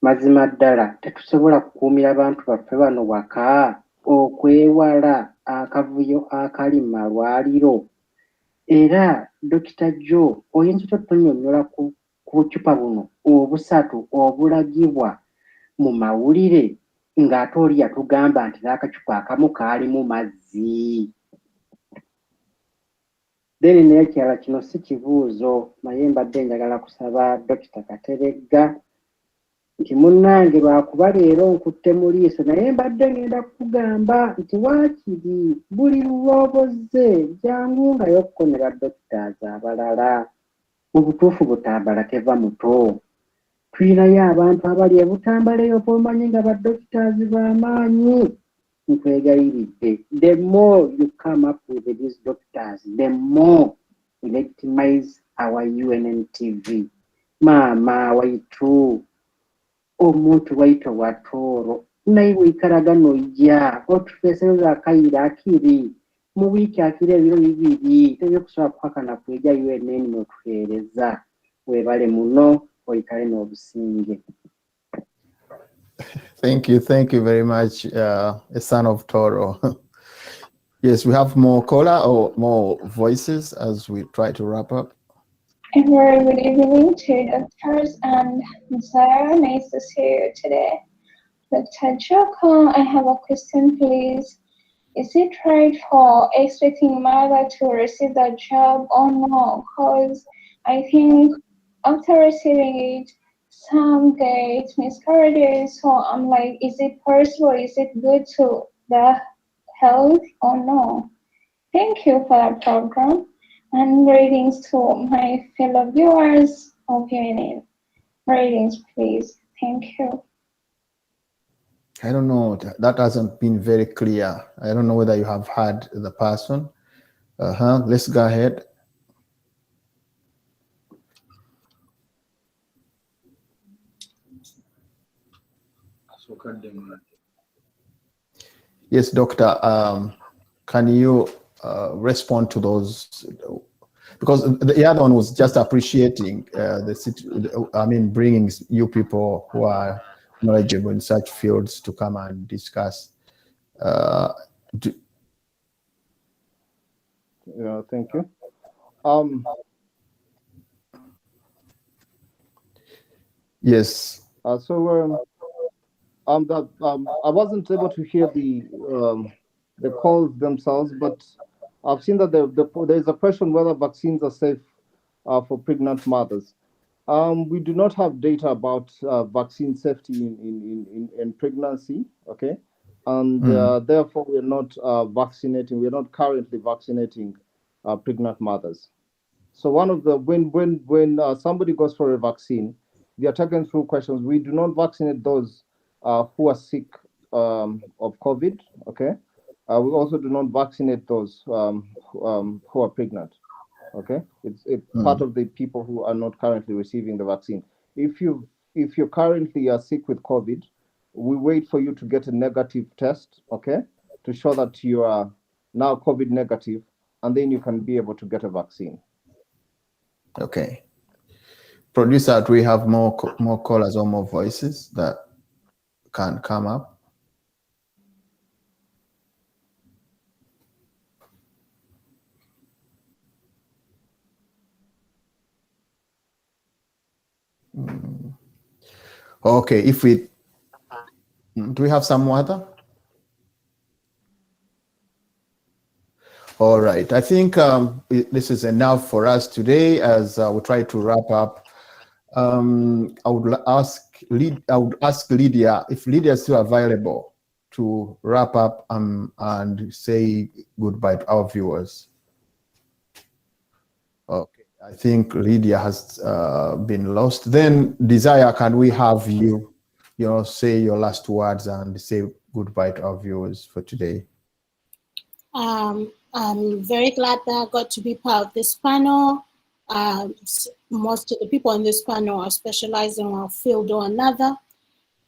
Mazima ddala tetusobola kukuumira abantu baffe bano waka okwewala akavuyo akali mu malwaliro. Era Dr. Joe oyinza otunnyonnyola ku bucupa buno obusatu obulagibwa mu mawulire ng'ate oli yatugamba nti n'akacupa akamu kaalimu mazzi. Then naye ekirala kino si kibuuzo naye mbadde njagala kusaba Dr. Kateregga nti munnange lwakuba leero nkutte mu liiso naye mbadde ngenda kukugamba nti waakiri buli lw'obozze jangu nga y'okkonera doctors abalala. Mu butuufu Butambala teva muto. Tuyinayo abantu abali e Butambala eyo b'omanyi nga ba-doctors b'amaanyi. Nkwegayiridde, the more you come up with these doctors, the more we legitimize our UNNTV. Maama waitu, omuntu waitu Watooro, naye wiikalaga n'ojja otufeeseza akayira akiri mu wiiki akiri ebiro bibiri tebyokusobola kukwakana kwejja UNN n'otuheereza. Weebale muno oikale n'obusinge. Thank you very much, a son of Toro. Yes, we have more caller or more voices as we try to wrap up. A very good evening to doctors and Sarah. Nice to see you today. Dr. Joko, I have a question, please. Is it right for expecting mother to receive the job or no? Because I think after receiving it, some get miscarriages. So I'm like, is it possible? Is it good to the health or no? Thank you for that program. And greetings to my fellow viewers of UNN. Greetings, please. Thank you. I don't know. That hasn't been very clear. I don't know whether you have heard the person. Let's go ahead. Yes, doctor. Can you respond to those? Because the other one was just appreciating bringing you people who are knowledgeable in such fields to come and discuss. Yeah, thank you. Yes. I wasn't able to hear the calls themselves, but I've seen that there is a question whether vaccines are safe for pregnant mothers. We do not have data about vaccine safety in pregnancy, okay? And therefore we're not vaccinating, we're not currently vaccinating pregnant mothers. So one of the, when somebody goes for a vaccine, they are taken through questions. We do not vaccinate those who are sick of COVID, okay? We also do not vaccinate those who are pregnant. Okay, it's part of the people who are not currently receiving the vaccine. If you currently are sick with COVID, we wait for you to get a negative test, okay, to show that you are now COVID negative, and then you can be able to get a vaccine. Okay. Producer, do we have more callers or more voices that can come up? Okay, if we do we have some other? All right, I think this is enough for us today as we try to wrap up. I would ask Lydia if Lydia is still available to wrap up and say goodbye to our viewers. Okay, I think Lydia has been lost. Then Desire, can we have you, say your last words and say goodbye to our viewers for today? I'm very glad that I got to be part of this panel. Most of the people on this panel are specialized in one field or another.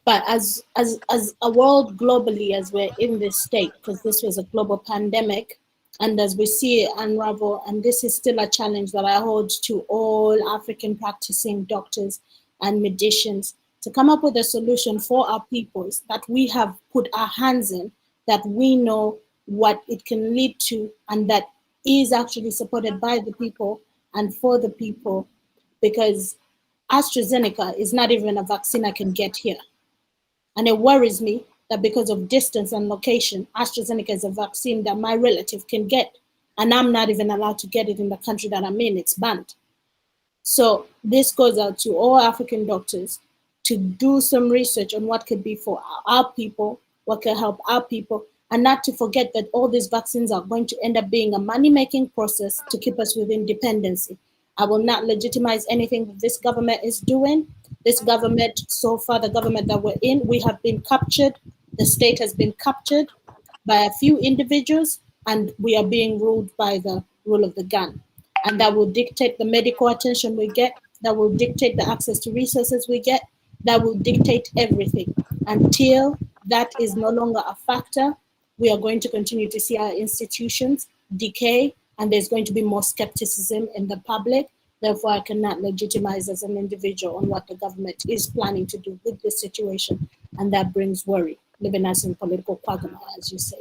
But as a world globally, as we're in this state, because this was a global pandemic, and as we see it unravel, and this is still a challenge that I hold to all African practicing doctors and medicians, to come up with a solution for our peoples that we have put our hands in, that we know what it can lead to, and that is actually supported by the people and for the people, because AstraZeneca is not even a vaccine I can get here. And it worries me that because of distance and location, AstraZeneca is a vaccine that my relative can get, and I'm not even allowed to get it in the country that I'm in. It's banned. So this goes out to all African doctors to do some research on what could be for our people, what can help our people, and not to forget that all these vaccines are going to end up being a money-making process to keep us within dependency. I will not legitimize anything that this government is doing. This government, so far, the government that we're in, we have been captured. The state has been captured by a few individuals, and we are being ruled by the rule of the gun. And that will dictate the medical attention we get, that will dictate the access to resources we get, that will dictate everything. Until that is no longer a factor, we are going to continue to see our institutions decay, and there's going to be more skepticism in the public. Therefore, I cannot legitimize as an individual on what the government is planning to do with this situation. And that brings worry, living us in political quagmire, as you said.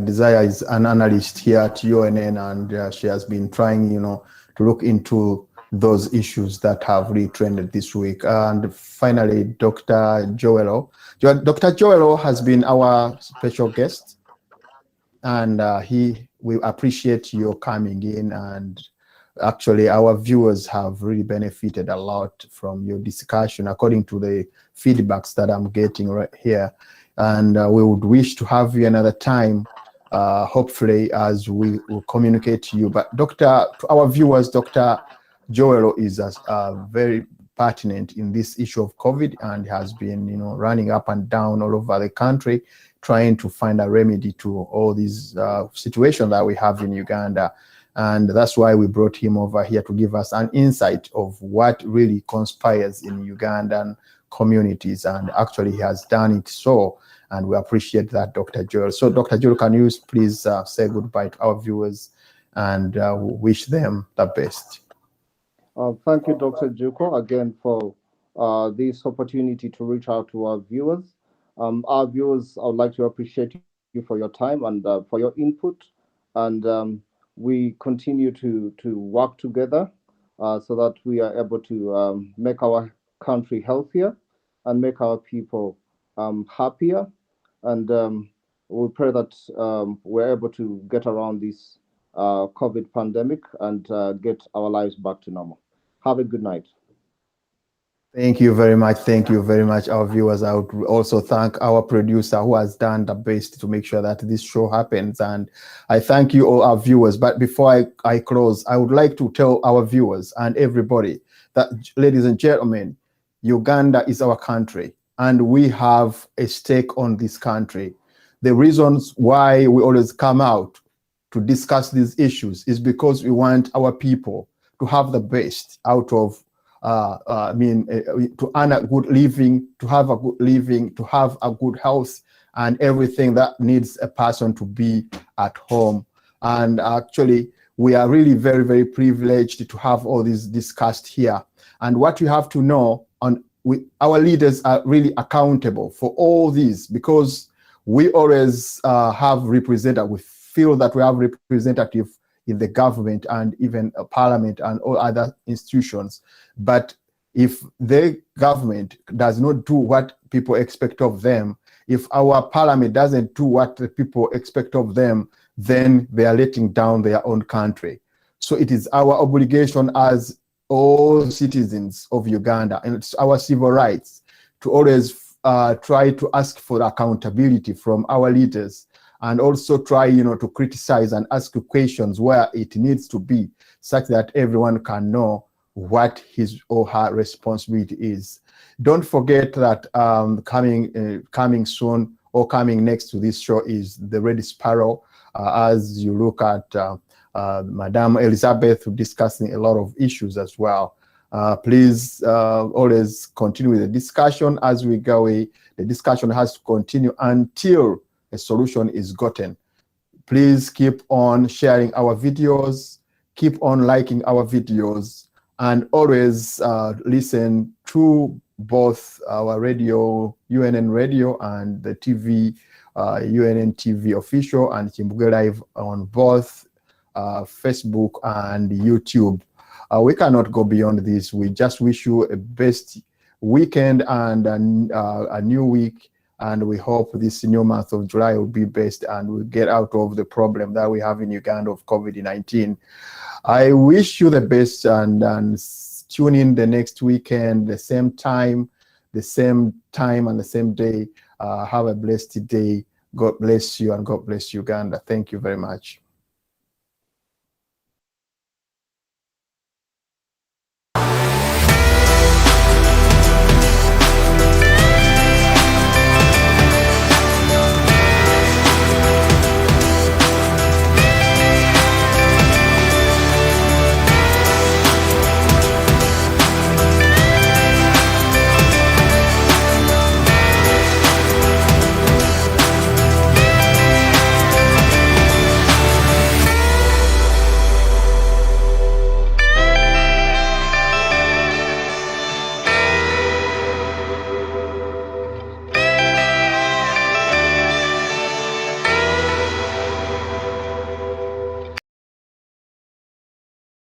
Desire is an analyst here at UNN, and she has been trying, to look into those issues that have really trended this week. And finally, Dr. Joelo. Dr. Joelo has been our special guest, and we appreciate your coming in, and actually our viewers have really benefited a lot from your discussion according to the feedbacks that I'm getting right here. And we would wish to have you another time, hopefully, as we will communicate to you. But to our viewers, Dr. Joelo is very pertinent in this issue of COVID, and has been, running up and down all over the country, trying to find a remedy to all these situations that we have in Uganda. And that's why we brought him over here to give us an insight of what really conspires in Ugandan communities. And actually he has done it so, and we appreciate that, Dr. Joel. So Dr. Joel, can you please say goodbye to our viewers and wish them the best? Thank you, Dr. Juko, again for this opportunity to reach out to our viewers. Our viewers, I would like to appreciate you for your time and for your input. And we continue to work together so that we are able to make our country healthier and make our people happier. And we pray that we're able to get around this COVID pandemic and get our lives back to normal. Have a good night. Thank you very much. Thank you very much, our viewers. I would also thank our producer who has done the best to make sure that this show happens. And I thank you all, our viewers. But before I close, I would like to tell our viewers and everybody that, ladies and gentlemen, Uganda is our country, and we have a stake on this country. the reasons why we always come out to discuss these issues is because we want our people to have the best out of, to earn a good living, to have a good living, to have a good health, and everything that needs a person to be at home. And actually, we are really very, very privileged to have all this discussed here. And what you have to know, our leaders are really accountable for all this, because we always have representatives. We feel that we have representatives in the government and even parliament and all other institutions. But if the government does not do what people expect of them, if our parliament doesn't do what the people expect of them, then they are letting down their own country. So it is our obligation as all citizens of Uganda, and it's our civil rights, to always try to ask for accountability from our leaders, and also try, to criticize and ask questions where it needs to be, such that everyone can know what his or her responsibility is. Don't forget that coming soon, or coming next to this show, is the Red Sparrow. As you look at Madame Elizabeth discussing a lot of issues as well. Please always continue with the discussion as we go away. The discussion has to continue until a solution is gotten. Please keep on sharing our videos, keep on liking our videos, and always listen to both our radio, UNN Radio, and the TV, UNN TV official, and Chimbuge Live on both Facebook and YouTube. We cannot go beyond this. We just wish you a best weekend and a new week, and we hope this new month of July will be best, and we'll get out of the problem that we have in Uganda of COVID-19. I wish you the best, and tune in the next weekend, the same time and the same day. Have a blessed day. God bless you, and God bless Uganda. Thank you very much.